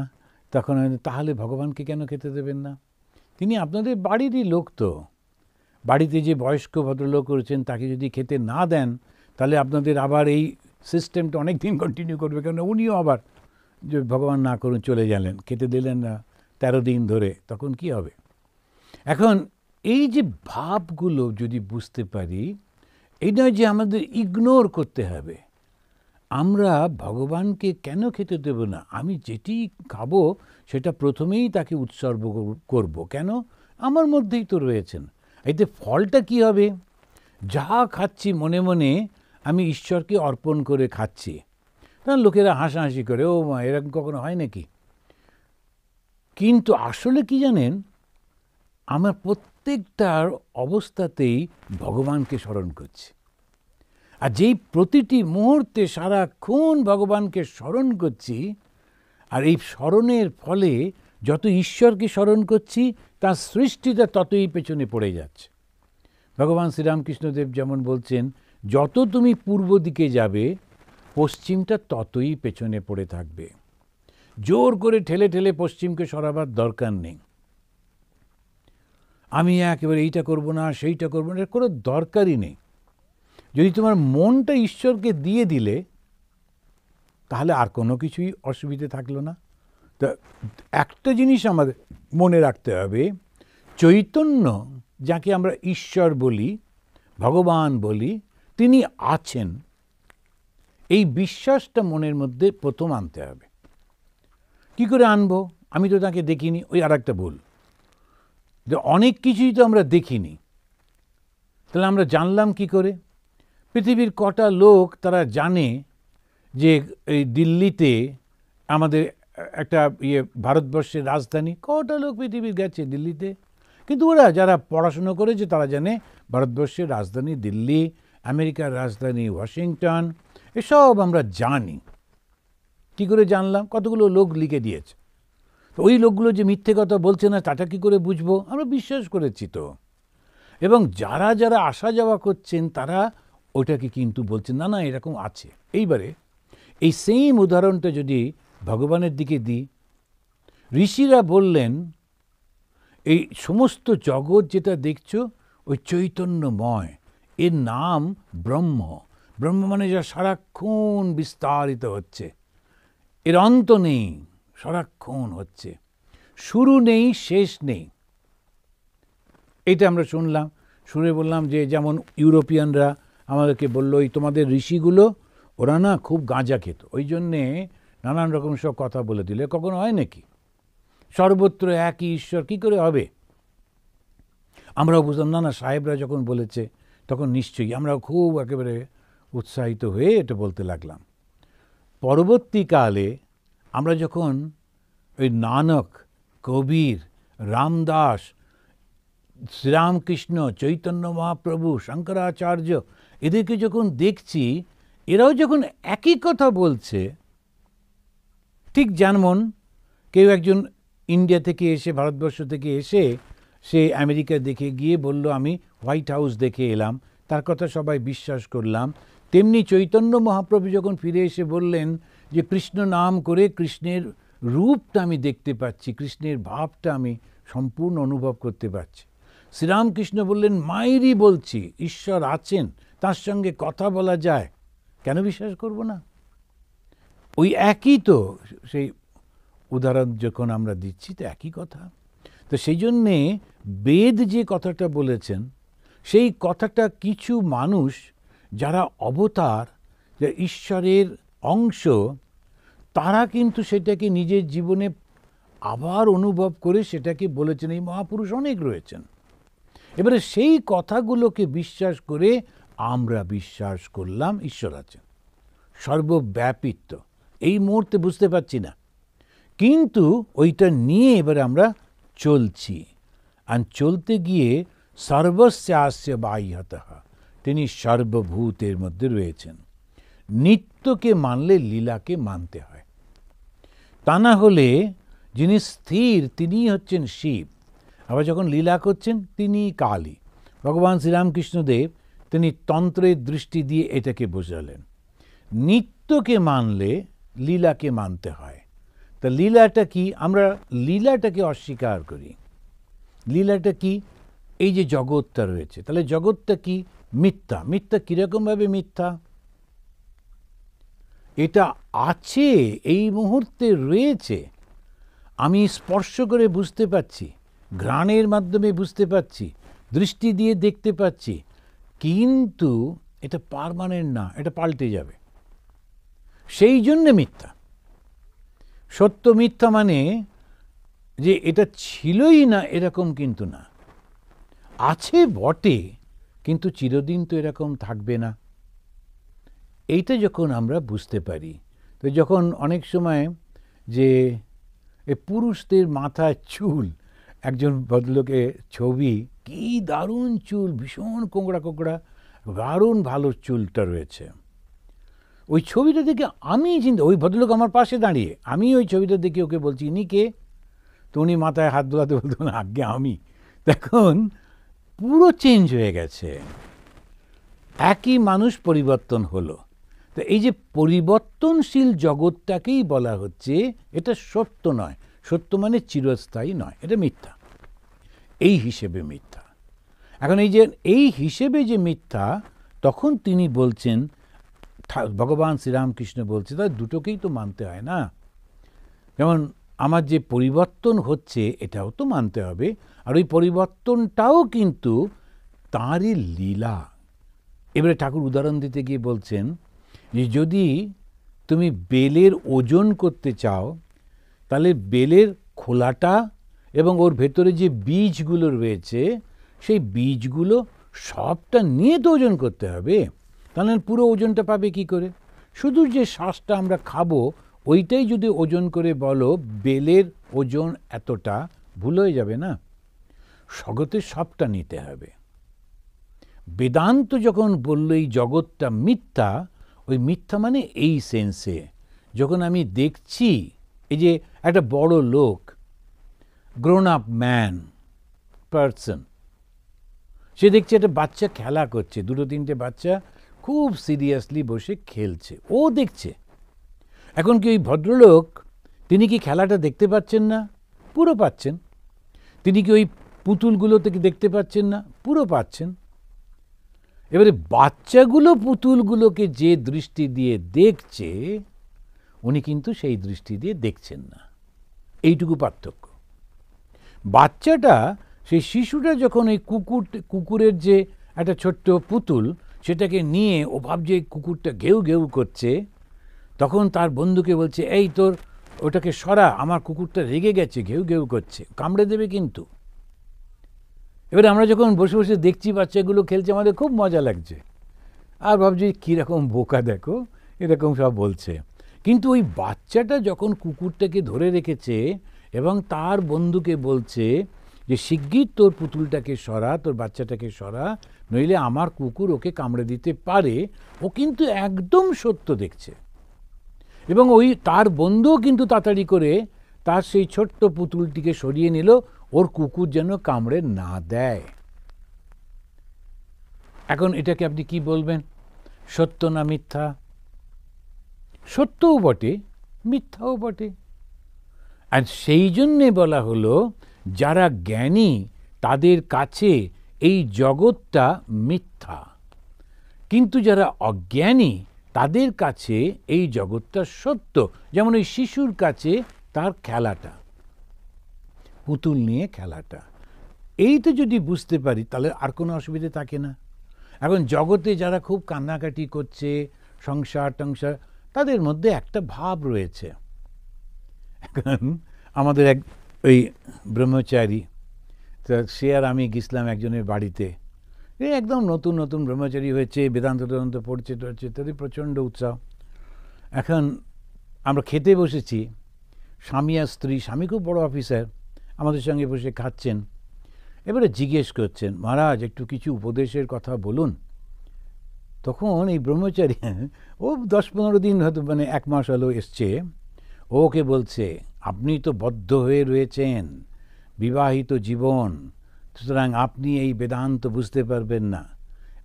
তখন তাহলে ভগবানকে কেন খেতে দেবেন না? তিনি আপনাদের বাড়িরই লোক। তো বাড়িতে যে বয়স্ক ভদ্রলোক রয়েছেন, তাকে যদি খেতে না দেন, তাহলে আপনাদের আবার এই সিস্টেমটা অনেক দিন কন্টিনিউ করবে। কেন উনিও আবার, যে ভগবান না করুন, চলে গেলেন, খেতে দিলেন না 13 দিন ধরে, তখন কি হবে? এখন এই যে ভাবগুলো যদি বুঝতে পারি, এই নয় যে আমাদের ইগনোর করতে হবে। আমরা ভগবানকে কেন খেতে দেব না? আমি যেটি খাবো সেটা প্রথমেই তাকে উৎসর্গ করব। কেন? আমার মধ্যেই তো রয়েছেন। এতে ফলটা কি হবে? যা খাচ্ছি মনে মনে আমি ঈশ্বরকে অর্পণ করে খাচ্ছি। তখন লোকেরা হাসাহাসি করে, ও মা, এরকম কখনো হয় নাকি? কিন্তু আসলে কি জানেন, আমার প্রত্যেকটার অবস্থাতেই ভগবানকে স্মরণ করছি। আর যেই প্রতিটি মুহূর্তে সারাক্ষণ ভগবানকে স্মরণ করছি, আর এই স্মরণের ফলে যত ঈশ্বরকে স্মরণ করছি তার সৃষ্টিটা ততই পেছনে পড়ে যাচ্ছে। ভগবান শ্রীরামকৃষ্ণদেব যেমন বলছেন, যত তুমি পূর্ব দিকে যাবে পশ্চিমটা ততই পেছনে পড়ে থাকবে। জোর করে ঠেলে ঠেলে পশ্চিমকে সরাবার দরকার নেই। আমি একেবারে এইটা করব না, সেইটা করবো না, এর কোনো দরকারই নেই। যদি তোমার মনটা ঈশ্বরকে দিয়ে দিলে তাহলে আর কোনো কিছুই অসুবিধে থাকলো না। তা একটা জিনিস আমাদের মনে রাখতে হবে, চৈতন্য যাকে আমরা ঈশ্বর বলি, ভগবান বলি, তিনি আছেন, এই বিশ্বাসটা মনের মধ্যে প্রথম আনতে হবে। কি করে আনবো? আমি তো তাকে দেখিনি, ওই আর একটা ভুল। যে অনেক কিছুই তো আমরা দেখিনি, তাহলে আমরা জানলাম কি করে? পৃথিবীর কটা লোক তারা জানে যে এই দিল্লিতে আমাদের একটা ভারতবর্ষের রাজধানী? কটা লোক পৃথিবীর গেছে দিল্লিতে? কিন্তু ওরা যারা পড়াশুনো করেছে তারা জানে ভারতবর্ষের রাজধানী দিল্লি, আমেরিকার রাজধানী ওয়াশিংটন, এসব আমরা জানি। কি করে জানলাম? কতগুলো লোক লিখে দিয়েছে। তো ওই লোকগুলো যে মিথ্যে কথা বলছে না, তাটা কি করে বুঝবো? আমরা বিশ্বাস করেছি তো। এবং যারা যারা আসা যাওয়া করছেন তারা ওটাকে কিন্তু বলছেন না না এরকম আছে। এইবারে এই সেম উদাহরণটা যদি ভগবানের দিকে দিই, ঋষিরা বললেন এই সমস্ত জগৎ যেটা দেখছো ওই চৈতন্যময়, এর নাম ব্রহ্ম। ব্রহ্ম মানে যা সারাক্ষণ বিস্তারিত হচ্ছে, এর অন্ত নেই, সারাক্ষণ হচ্ছে, শুরু নেই শেষ নেই। এটা আমরা শুনলাম, শুনে বললাম যে যেমন ইউরোপিয়ানরা আমাদেরকে বললো, এই তোমাদের ঋষিগুলো ওরা না খুব গাঁজা খেত, ওই জন্যে নানান রকম সব কথা বলে দিলে। কখনো হয় নাকি? সর্বত্র একই ঈশ্বর কি করে হবে? আমরাও বুঝলাম না না, সাহেবরা যখন বলেছে তখন নিশ্চয়ই, আমরাও খুব একেবারে উৎসাহিত হয়ে এটা বলতে লাগলাম। পরবর্তীকালে আমরা যখন ওই নানক, কবির, রামদাস, শ্রীরামকৃষ্ণ, চৈতন্য মহাপ্রভু, শঙ্করাচার্য, এদেরকে যখন দেখছি এরাও যখন একই কথা বলছে, ঠিক যেমন কেউ একজন ইন্ডিয়া থেকে এসে, ভারতবর্ষ থেকে এসে সে আমেরিকা দেখে গিয়ে বলল আমি হোয়াইট হাউস দেখে এলাম, তার কথা সবাই বিশ্বাস করলাম। তেমনি চৈতন্য মহাপ্রভু যখন ফিরে এসে বললেন যে কৃষ্ণ নাম করে কৃষ্ণের রূপটা আমি দেখতে পাচ্ছি, কৃষ্ণের ভাবটা আমি সম্পূর্ণ অনুভব করতে পারছি। শ্রীরামকৃষ্ণ বললেন মায়েরই বলছি, ঈশ্বর আছেন, তার সঙ্গে কথা বলা যায়, কেন বিশ্বাস করব না? ওই একই তো, সেই উদাহরণ যখন আমরা দিচ্ছি তো একই কথা। তো সেই জন্যে বেদ যে কথাটা বলেছেন, সেই কথাটা কিছু মানুষ যারা অবতার, যারা ঈশ্বরের অংশ, তারা কিন্তু সেটাকে নিজের জীবনে আবার অনুভব করে সেটাকে বলেছেন। এই মহাপুরুষ অনেক রয়েছেন। এবারে সেই কথাগুলোকে বিশ্বাস করে আমরা বিশ্বাস করলাম ঈশ্বর আছেন, সর্বব্যাপিত্ব। এই মুহূর্তে বুঝতে পারছি না, কিন্তু ওইটা নিয়ে এবারে আমরা চলছি। আর চলতে গিয়ে সর্বস্যাস্য বাহ্যতঃ, তিনি সর্বভূতের মধ্যে রয়েছেন। নিত্যকে মানলে লীলাকে মানতে হয়, তা না হলে যিনি স্থির তিনিই হচ্ছেন শিব, আবার যখন লীলা করছেন তিনি কালী। ভগবান শ্রীরামকৃষ্ণদেব তিনি তন্ত্রের দৃষ্টি দিয়ে এটাকে বোঝালেন। নিত্যকে মানলে লীলাকে মানতে হয়। তা লীলাটা কি? আমরা লীলাটাকে অস্বীকার করি। লীলাটা কি? এই যে জগৎটা রয়েছে, তাহলে জগৎটা কি? মিথ্যা। মিথ্যা কীরকমভাবে মিথ্যা? এটা আছে, এই মুহূর্তে রয়েছে, আমি স্পর্শ করে বুঝতে পারছি, ঘ্রাণের মাধ্যমে বুঝতে পারছি, দৃষ্টি দিয়ে দেখতে পাচ্ছি, কিন্তু এটা পার্মানেন্ট না, এটা পাল্টে যাবে। সেই জন্যে মিথ্যা। সত্য মিথ্যা মানে যে এটা ছিলই না এরকম কিন্তু না। আছে বটে, কিন্তু চিরদিন তো এরকম থাকবে না। এইটা যখন আমরা বুঝতে পারি, তো যখন অনেক সময় যে পুরুষদের মাথায় চুল, একজন ভদ্রলোকের ছবি, কি দারুণ চুল, ভীষণ কোঁকড়া কোঁকড়া, দারুণ ভালো চুলটা রয়েছে। ওই ছবিটা দেখে আমি চিন্তা, ওই ভদ্রলোক আমার পাশে দাঁড়িয়ে, আমি ওই ছবিটা দেখে ওকে বলছি, ইনি কে? তো উনি মাথায় হাত বোলাতে বলতেন, আজ্ঞে আমি। তখন পুরো চেঞ্জ হয়ে গেছে, একই মানুষ পরিবর্তন হলো। তো এই যে পরিবর্তনশীল জগৎটাকেই বলা হচ্ছে এটা সত্য নয়। সত্য মানে চিরস্থায়ী নয়, এটা মিথ্যা, এই হিসেবে মিথ্যা। এখন এই যে এই হিসেবে যে মিথ্যা, তখন তিনি বলছেন, ভগবান শ্রীরামকৃষ্ণ বলছে, তাই দুটোকেই তো মানতে হয় না। যেমন আমার যে পরিবর্তন হচ্ছে এটাও তো মানতে হবে, আর ওই পরিবর্তনটাও কিন্তু তাঁরই লীলা। এবারে ঠাকুর উদাহরণ দিতে গিয়ে বলছেন যে যদি তুমি বেলের ওজন করতে চাও, তাহলে বেলের খোলাটা এবং ওর ভেতরে যে বীজগুলো রয়েছে, সেই বীজগুলো সবটা নিয়ে তো ওজন করতে হবে, তাহলে পুরো ওজনটা পাবে কি করে? শুধু যে শ্বাসটা আমরা খাবো ওইটাই যদি ওজন করে বলো বেলের ওজন এতটা, ভুল হয়ে যাবে না? জগতের সবটা নিতে হবে। বেদান্ত যখন বলল এই জগৎটা মিথ্যা, ওই মিথ্যা মানে এই সেন্সে, যখন আমি দেখছি এই যে একটা বড় লোক, গ্রোন আপ ম্যান পারসন, সে দেখছে একটা বাচ্চা খেলা করছে, দুটো তিনটে বাচ্চা খুব সিরিয়াসলি বসে খেলছে, ও দেখছে। এখন কি ওই ভদ্রলোক, তিনি কি খেলাটা দেখতে পাচ্ছেন না? পুরো পাচ্ছেন। তিনি কি ওই পুতুলগুলো থেকে দেখতে পাচ্ছেন না? পুরো পাচ্ছেন। এবারে বাচ্চাগুলো পুতুলগুলোকে যে দৃষ্টি দিয়ে দেখছে, উনি কিন্তু সেই দৃষ্টি দিয়ে দেখছেন না, এইটুকু পার্থক্য। বাচ্চাটা, সেই শিশুটা যখন ওই কুকুরের যে একটা ছোট্ট পুতুল, সেটাকে নিয়ে ও ভাবছে কুকুরটা ঘেউ ঘেউ করছে, তখন তার বন্ধুকে বলছে, এই তোর ওটাকে সরা, আমার কুকুরটা রেগে গেছে, ঘেউ ঘেউ করছে, কামড়ে দেবে কিন্তু। এবারে আমরা যখন বসে বসে দেখছি বাচ্চাগুলো খেলছে, আমাদের খুব মজা লাগছে, আর ভাবছি কীরকম বোকা, দেখো এরকম সব বলছে। কিন্তু ওই বাচ্চাটা যখন কুকুরটাকে ধরে রেখেছে এবং তার বন্ধুকে বলছে যে শিগগির তোর পুতুলটাকে সরা, তোর বাচ্চাটাকে সরা, নইলে আমার কুকুর ওকে কামড়ে দিতে পারে, ও কিন্তু একদম সত্য দেখছে। এবং ওই তার বন্ধুও কিন্তু তাড়াতাড়ি করে তার সেই ছোট্ট পুতুলটিকে সরিয়ে নিল, ওর কুকুর যেন কামড়ে না দেয়। এখন এটাকে আপনি কি বলবেন, সত্য না মিথ্যা? সত্যও বটে, মিথ্যাও বটে। আর সেই জন্যে বলা হলো, যারা জ্ঞানী তাদের কাছে এই জগৎটা মিথ্যা, কিন্তু যারা অজ্ঞানী তাদের কাছে এই জগৎটা সত্য। যেমন ওই শিশুর কাছে তার খেলাটা, পুতুল নিয়ে খেলাটা, এইটা যদি বুঝতে পারি তাহলে আর কোনো অসুবিধে থাকে না। এখন জগতে যারা খুব কান্নাকাটি করছে, সংসার টংসার, তাদের মধ্যে একটা ভাব রয়েছে। এখন আমাদের এক ওই ব্রহ্মচারী, তো সে আর আমি গেছিলাম একজনের বাড়িতে, একদম নতুন নতুন ব্রহ্মচারী হয়েছে, বেদান্ত বেদান্ত পড়ছে টড়ছে, তাদের প্রচণ্ড উৎসাহ। এখন আমরা খেতে বসেছি, স্বামী আর স্ত্রী, স্বামী খুব বড় অফিসার, আমাদের সঙ্গে বসে খাচ্ছেন। এবারে জিজ্ঞেস করছেন, মহারাজ একটু কিছু উপদেশের কথা বলুন। তখন এই ব্রহ্মচারী, ও 10-15 দিন হয়তো, মানে 1 মাস হলো এসছে, ওকে বলছে, আপনি তো বদ্ধ হয়ে রয়েছেন, বিবাহিত জীবন, সুতরাং আপনি এই বেদান্ত বুঝতে পারবেন না,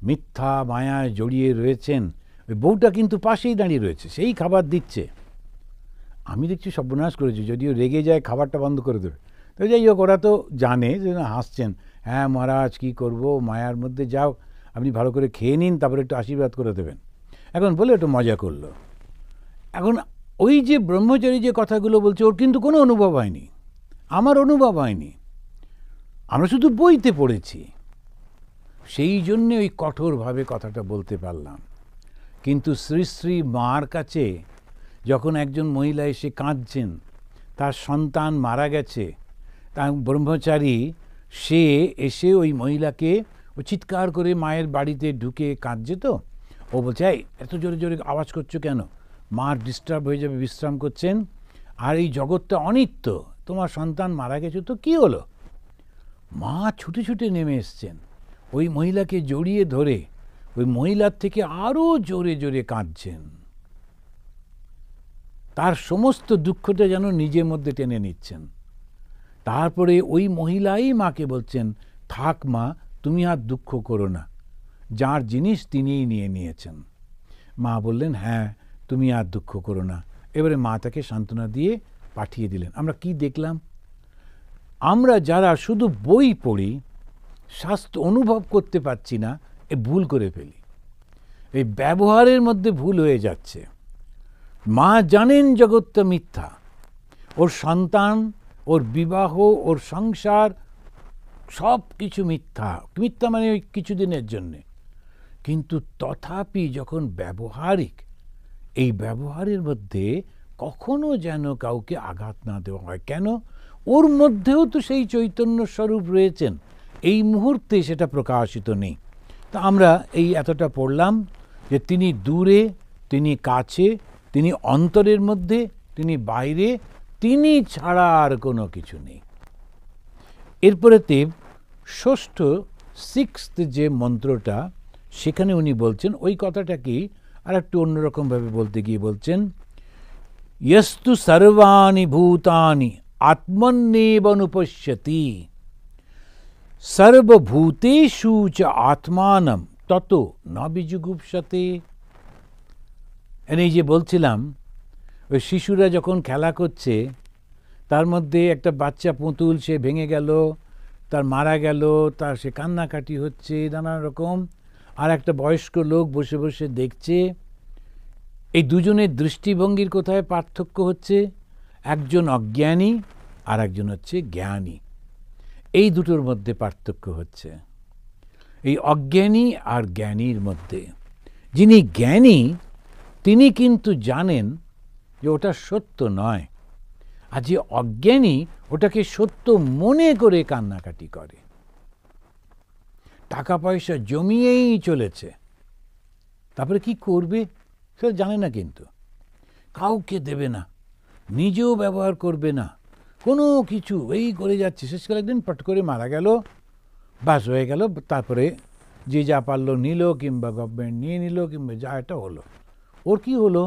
মিথ্যা মায়ায় জড়িয়ে রয়েছেন। ওই বউটা কিন্তু পাশেই দাঁড়িয়ে রয়েছে, সেই খাবার দিচ্ছে। আমি দেখছি সর্বনাশ করেছি, যদিও রেগে যায় খাবারটা বন্ধ করে দেবে। তো যাই হোক, ওরা তো জানে, যে হাসছেন, হ্যাঁ মহারাজ কী করবো, মায়ার মধ্যে যাও, আপনি ভালো করে খেয়ে নিন, তারপরে একটু আশীর্বাদ করে দেবেন। এখন বলে একটু মজা করলো। এখন ওই যে ব্রহ্মচারী যে কথাগুলো বলছে, ওর কিন্তু কোনো অনুভব হয়নি, আমার অনুভব হয়নি, আমরা শুধু বইতে পড়েছি, সেই জন্যে ওই কঠোরভাবে কথাটা বলতে পারলাম। কিন্তু শ্রী শ্রী মার কাছে যখন একজন মহিলা এসে কাঁদছেন, তার সন্তান মারা গেছে, তার ব্রহ্মচারী সে এসে ওই মহিলাকে, ও চিৎকার করে মায়ের বাড়িতে ঢুকে কাঁদছে, তো ও বলছে, এই এত জোরে জোরে আওয়াজ করছো কেন, মা ডিস্টার্ব হয়ে যাবে, বিশ্রাম করছেন, আর এই জগৎটা অনিত্য, তোমার সন্তান মারা গেছে, তো কি হলো? মা ছুটে ছুটে নেমে এসছেন, ওই মহিলাকে জড়িয়ে ধরে ওই মহিলার থেকে আরও জোরে জোরে কাঁদছেন, তার সমস্ত দুঃখটা যেন নিজের মধ্যে টেনে নিচ্ছেন। তারপরে ওই মহিলাই মাকে বলছেন, থাক মা, তুমি আর দুঃখ করো না, যার জিনিস তিনিই নিয়ে নিয়েছেন। মা বললেন, হ্যাঁ, তুমি আর দুঃখ করো না। এবারে মা তাকে সান্ত্বনা দিয়ে পাঠিয়ে দিলেন। আমরা কি দেখলাম? আমরা যারা শুধু বই পড়ি, শাস্ত্র অনুভব করতে পারছি না, এ ভুল করে ফেলি, এই ব্যবহারের মধ্যে ভুল হয়ে যাচ্ছে। মা জানেন জগৎটা মিথ্যা, ওর সন্তান, ওর বিবাহ, ওর সংসার সব কিছু মিথ্যা। মিথ্যা মানে ওই কিছুদিনের জন্যে, কিন্তু তথাপি যখন ব্যবহারিক, এই ব্যবহারের মধ্যে কখনো যেন কাউকে আঘাত না দেওয়া হয়। কেন? ওর মধ্যেও তো সেই চৈতন্য স্বরূপ রয়েছেন, এই মুহূর্তে সেটা প্রকাশিত নেই। তা আমরা এই এতটা পড়লাম যে তিনি দূরে, তিনি কাছে, তিনি অন্তরের মধ্যে, তিনি বাইরে, তিনি ছাড়া আর কোনো কিছু নেই। এরপরেতে ষষ্ঠ সিক্সথ যে মন্ত্রটা, সেখানে উনি বলছেন ওই কথাটাকেই আর একটু অন্যরকমভাবে বলতে গিয়ে বলছেন, ইয়স্তু সর্বাণি ভূতানি আত্মন্যেবনুপশ্যতি সর্বভূতেষু চ আত্মানম তত ন বিজুগুপ্সতে। এই যে বলছিলাম, ওই শিশুরা যখন খেলা করছে, তার মধ্যে একটা বাচ্চা পুতুল, সে ভেঙে গেল, তার মারা গেল, তার সে কান্নাকাটি হচ্ছে নানা রকম, আর একটা বয়স্ক লোক বসে বসে দেখছে। এই দুজনের দৃষ্টিভঙ্গির কোথায় পার্থক্য হচ্ছে? একজন অজ্ঞানী আর একজন হচ্ছে জ্ঞানী, এই দুটোর মধ্যে পার্থক্য হচ্ছে, এই অজ্ঞানী আর জ্ঞানীর মধ্যে। যিনি জ্ঞানী তিনি কিন্তু জানেন যে ওটা সত্য নয়, আর যে অজ্ঞানী ওটাকে সত্য মনে করে কান্নাকাটি করে, টাকা পয়সা জমিয়েই চলেছে, তারপরে কি করবে সেটা জানে না, কিন্তু কাউকে দেবে না, নিজেও ব্যবহার করবে না, কোনো কিছু এই করে যাচ্ছে। শেষকালে একদিন পট করে মারা গেল, বাস হয়ে গেল, তারপরে যে যা পারলো নিল, কিংবা গভর্নমেন্ট নিয়ে নিল, কিংবা যা এটা হলো। ওর কি হলো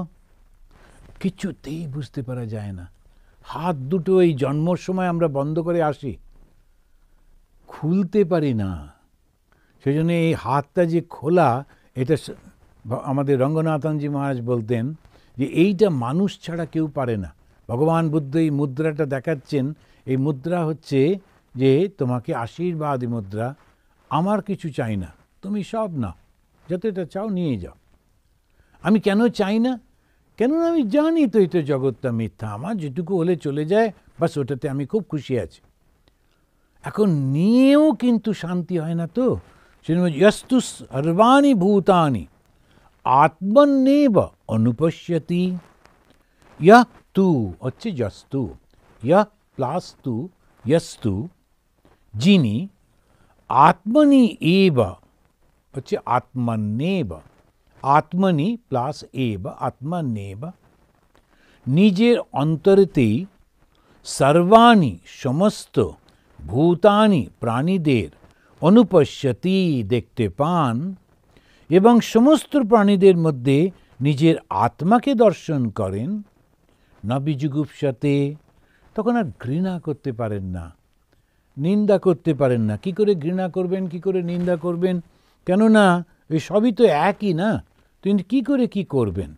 কিছুতেই বুঝতে পারা যায় না। হাত দুটো এই জন্মর সময় আমরা বন্ধ করে আসি, খুলতে পারি না। সেই জন্য এই হাতটা যে খোলা, এটা আমাদের রঙ্গনাথনজি মহারাজ বলতেন যে এইটা মানুষ ছাড়া কেউ পারে না। ভগবান বুদ্ধ এই মুদ্রাটা দেখাচ্ছেন, এই মুদ্রা হচ্ছে যে তোমাকে আশীর্বাদী মুদ্রা, আমার কিছু চাই না, তুমি সব না, যত এটা চাও নিয়ে যাও। আমি কেন চাই না? কেননা আমি জানি তো এটা জগৎটা মিথ্যা, আমার যেটুকু হলে চলে যায়, বাস ওটাতে আমি খুব খুশি আছি। এখন নিয়েও কিন্তু শান্তি হয় না, তো ইয়স্তু সর্বাণি ভূতানি আত্মন্যেব অনুপশ্যতি। ইয়ঃ তু হচ্ছে যস্তু, ইয়ঃ প্লাস তু ইয়স্তু, যিনি, আত্মনি এব হচ্ছে আত্মন্যেব, আত্মনি প্লাস এব আত্মন্যেব, নিজের অন্তরেতেই সর্বাণি সমস্ত ভূতানি প্রাণীদের অনুপশ্যতি দেখতে পান, এবং সমস্ত প্রাণীদের মধ্যে নিজের আত্মাকে দর্শন করেন। না বিজুগুপ্সতে, তখন আর ঘৃণা করতে পারেন না, নিন্দা করতে পারেন না। কি করে ঘৃণা করবেন, কি করে নিন্দা করবেন? কেননা এই সবই তো একই না, তিনি কি করে কি করবেন?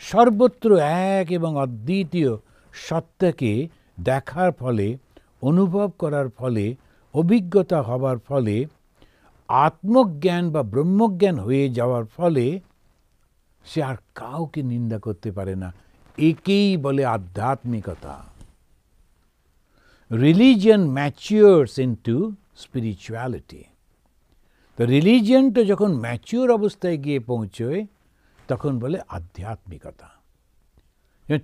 সর্বত্র এক এবং অদ্বিতীয় সত্তাকে দেখার ফলে, অনুভব করার ফলে, অভিজ্ঞতা হবার ফলে, আত্মজ্ঞান বা ব্রহ্মজ্ঞান হয়ে যাওয়ার ফলে সে আর কাউকে নিন্দা করতে পারে না। একেই বলে আধ্যাত্মিকতা। Religion matures into spirituality. তো রিলিজিয়নটা যখন ম্যাচিওর অবস্থায় গিয়ে পৌঁছয়, তখন বলে আধ্যাত্মিকতা।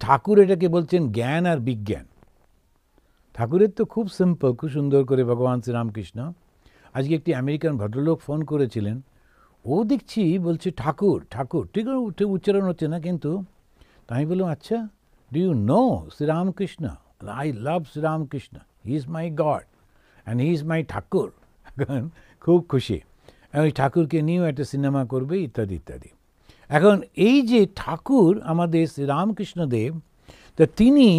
ঠাকুর এটাকে বলছেন জ্ঞান আর বিজ্ঞান। ঠাকুরের তো খুব সিম্পল, খুব সুন্দর করে ভগবান শ্রীরামকৃষ্ণ। আজকে একটি আমেরিকান ভদ্রলোক ফোন করেছিলেন, ও দেখছি বলছে ঠাকুর ঠাকুর, ঠিক উচ্চারণ হচ্ছে না, কিন্তু আমি বললাম আচ্ছা, do you know Sriramakrishna? I love Sriramakrishna, he is my god and he is my Thakur. এখন খুব খুশি, ওই ঠাকুরকে নিয়েও একটা সিনেমা করবে ইত্যাদি ইত্যাদি। এখন এই যে ঠাকুর আমাদের শ্রীরামকৃষ্ণদেব, তা তিনি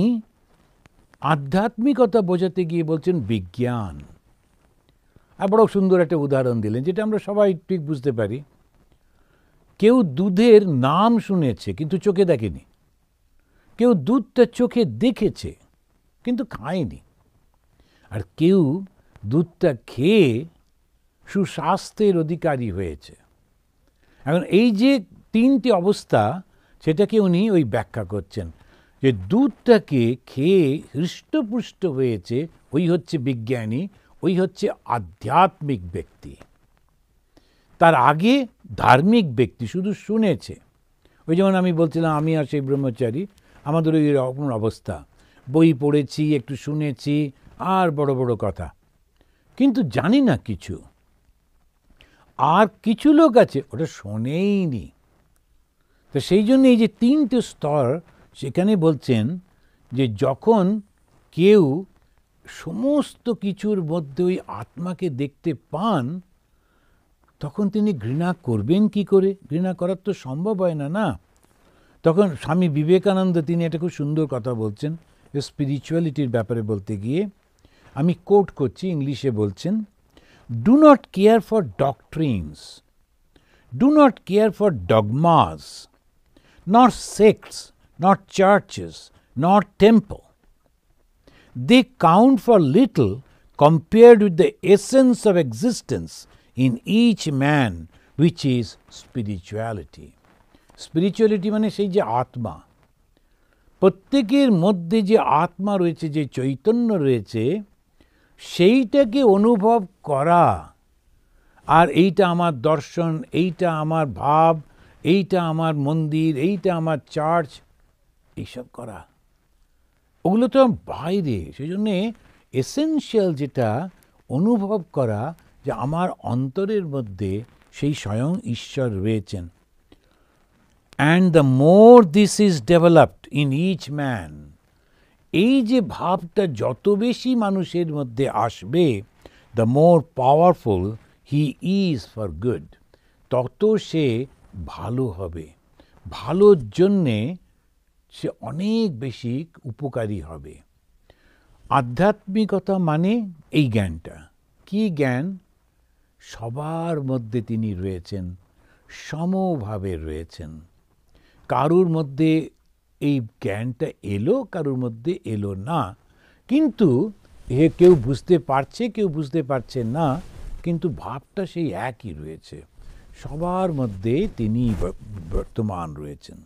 আধ্যাত্মিকতা বোঝাতে গিয়ে বলছেন বিজ্ঞান। আর বড় সুন্দর একটা উদাহরণ দিলেন, যেটা আমরা সবাই ঠিক বুঝতে পারি। কেউ দুধের নাম শুনেছে কিন্তু চোখে দেখেনি, কেউ দুধটা চোখে দেখেছে কিন্তু খায়নি, আর কেউ দুধটা খেয়ে সুস্বাস্থ্যের অধিকারী হয়েছে। এখন এই যে তিনটি অবস্থা, সেটাকে উনি ওই ব্যাখ্যা করছেন যে দুধটাকে খেয়ে হৃষ্টপুষ্ট হয়েছে, ওই হচ্ছে বিজ্ঞানী, ওই হচ্ছে আধ্যাত্মিক ব্যক্তি। তার আগে ধার্মিক ব্যক্তি শুধু শুনেছে। ওই যেমন আমি বলছিলাম, আমি আর সেই ব্রহ্মচারী, আমাদের ওই রকম অবস্থা, বই পড়েছি, একটু শুনেছি, আর বড় বড় কথা, কিন্তু জানি না কিছু। আর কিছু লোক আছে ওটা শোনেইনি। তো সেই জন্য এই যে তিনটে স্তর সেখানে বলছেন যে যখন কেউ সমস্ত কিছুর মধ্যে ওই আত্মাকে দেখতে পান, তখন তিনি ঘৃণা করবেন কি করে? ঘৃণা করার তো সম্ভব হয় না, না? তখন স্বামী বিবেকানন্দ তিনি একটা খুব সুন্দর কথা বলছেন স্পিরিচুয়ালিটির ব্যাপারে বলতে গিয়ে, আমি কোট করছি, ইংলিশে বলছেন, do not care for doctrines, do not care for dogmas, not sects, not churches, not temple. They count for little compared with the essence of existence in each man, which is spirituality. Spirituality মানে সেই যে আত্মা, প্রত্যেকের মধ্যে যে আত্মা রয়েছে, যে চৈতন্য রয়েছে, সেইটাকে অনুভব করা। আর এইটা আমার দর্শন, এইটা আমার ভাব, এইটা আমার মন্দির, এইটা আমার চার্চ, এইসব করা, ওগুলো তো বাইরে। সেই জন্যে এসেনশিয়াল যেটা অনুভব করা, যে আমার অন্তরের মধ্যে সেই স্বয়ং ঈশ্বর রয়েছেন। And the more this is developed in each man, এই যে ভাবটা যত বেশি মানুষের মধ্যে আসবে, the more powerful he is for good, তত সে ভালো হবে, ভালোর জন্যে সে অনেক বেশি উপকারী হবে। আধ্যাত্মিকতা মানে এই জ্ঞানটা। কি জ্ঞান? সবার মধ্যে তিনি রয়েছেন, সমভাবে রয়েছেন। কারুর মধ্যে এই জ্ঞানটা এলো, কারুর মধ্যে এলো না, কিন্তু কেউ বুঝতে পারছে, কেউ বুঝতে পারছে না, কিন্তু ভাবটা সেই একই রয়েছে। সবার মধ্যে তিনি বর্তমান রয়েছেন।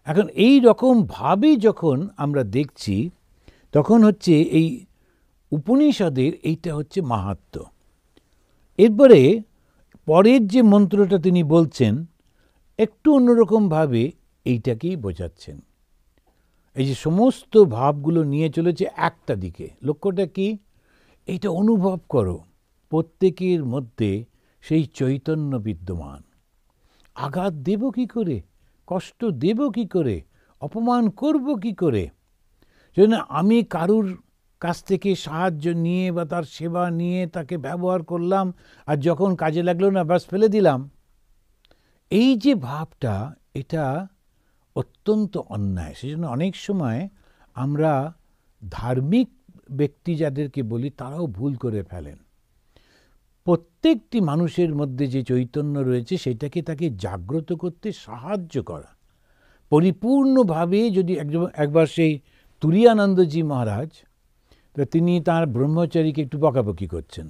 এখন এই রকমভাবেই যখন আমরা দেখছি, তখন হচ্ছে এই উপনিষদের এইটা হচ্ছে মাহাত্ম্য। এরপরে পরের যে মন্ত্রটা তিনি বলছেন, একটু অন্যরকমভাবে এইটাকেই বোঝাচ্ছেন। এই যে সমস্ত ভাবগুলো নিয়ে চলেছে একটা দিকে, লক্ষ্যটা কি? এইটা অনুভব করো, প্রত্যেকের মধ্যে সেই চৈতন্য বিদ্যমান। আঘাত দেব কি করে, কষ্ট দেব কি করে, অপমান করব কি করে? সেজন্য আমি কারুর কাছ থেকে সাহায্য নিয়ে বা তার সেবা নিয়ে তাকে ব্যবহার করলাম, আর যখন কাজে লাগলো না, ব্যাস ফেলে দিলাম। এই যে ভাবটা, এটা অত্যন্ত অন্যায়। সেজন্য অনেক সময় আমরা ধার্মিক ব্যক্তি যাদেরকে বলি, তারাও ভুল করে ফেলেন। প্রত্যেকটি মানুষের মধ্যে যে চৈতন্য রয়েছে, সেটাকে তাকে জাগ্রত করতে সাহায্য করা পরিপূর্ণভাবে। যদি একবার সেই তুরীয়ানন্দজি মহারাজ, তো তিনি তার ব্রহ্মচারীকে একটু বকাবকি করছেন,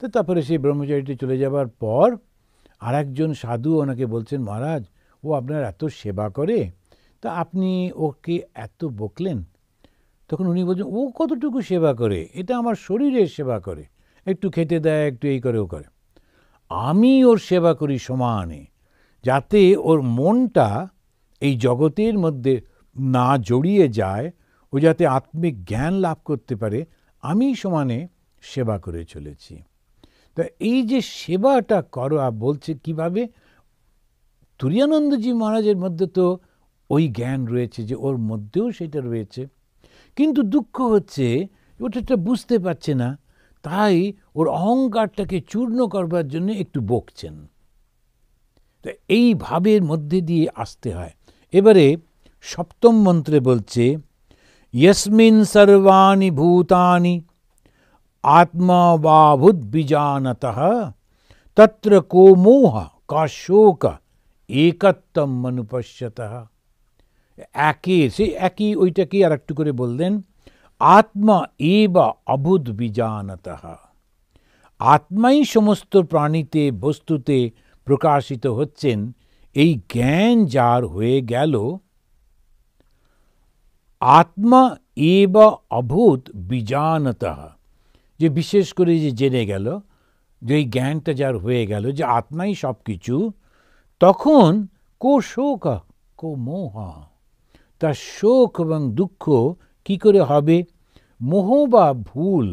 তো তারপরে সেই ব্রহ্মচারীটি চলে যাবার পর আর একজন সাধু ওনাকে বলছেন, মহারাজ ও আপনার এত সেবা করে, তা আপনি ওকে এত বকলেন। তখন উনি বলছেন, ও কতটুকু সেবা করে? এটা আমার শরীরের সেবা করে, একটু খেতে দেয়, একটু এই করে ও করে। আমি ওর সেবা করি সমানে, যাতে ওর মনটা এই জগতের মধ্যে না জড়িয়ে যায়, ও যাতে আত্মিক জ্ঞান লাভ করতে পারে, আমি সমানে সেবা করে চলেছি। তা এই যে সেবাটা করা বলছে কিভাবে, তুরীয়ানন্দজি মহারাজের মধ্যে তো ওই জ্ঞান রয়েছে, যে ওর মধ্যেও সেটা রয়েছে, কিন্তু দুঃখ হচ্ছে ওটা বুঝতে পারছে না, তাই ওর অহংকারটাকে চূর্ণ করবার জন্য একটু বকছেন। তো এই ভাবের মধ্যে দিয়ে আসতে হয়। এবারে সপ্তম মন্ত্রে বলছে, ইয়স্মিন সর্বাণি ভূতানি আত্মা বাভুদ্বিজানতঃ তত্র কো মোহ কা শোক একত্বম অনুপশ্যতঃ। একই ওইটাকে আর একটু করে বললেন, আত্মা এব অভুদ্বিজানতঃ। আত্মাই সমস্ত প্রাণীতে বস্তুতে প্রকাশিত হচ্ছেন, এই জ্ঞান যার হয়ে গেল, আত্মা এব অভূত বিজানতঃ, যে বিশেষ করে যে জেনে গেল, যে এই জ্ঞানটা যার হয়ে গেল যে আত্মাই সব কিছু, তখন কো শোক কো মোহ, তার শোক এবং দুঃখ কি করে হবে? মোহ বা ভুল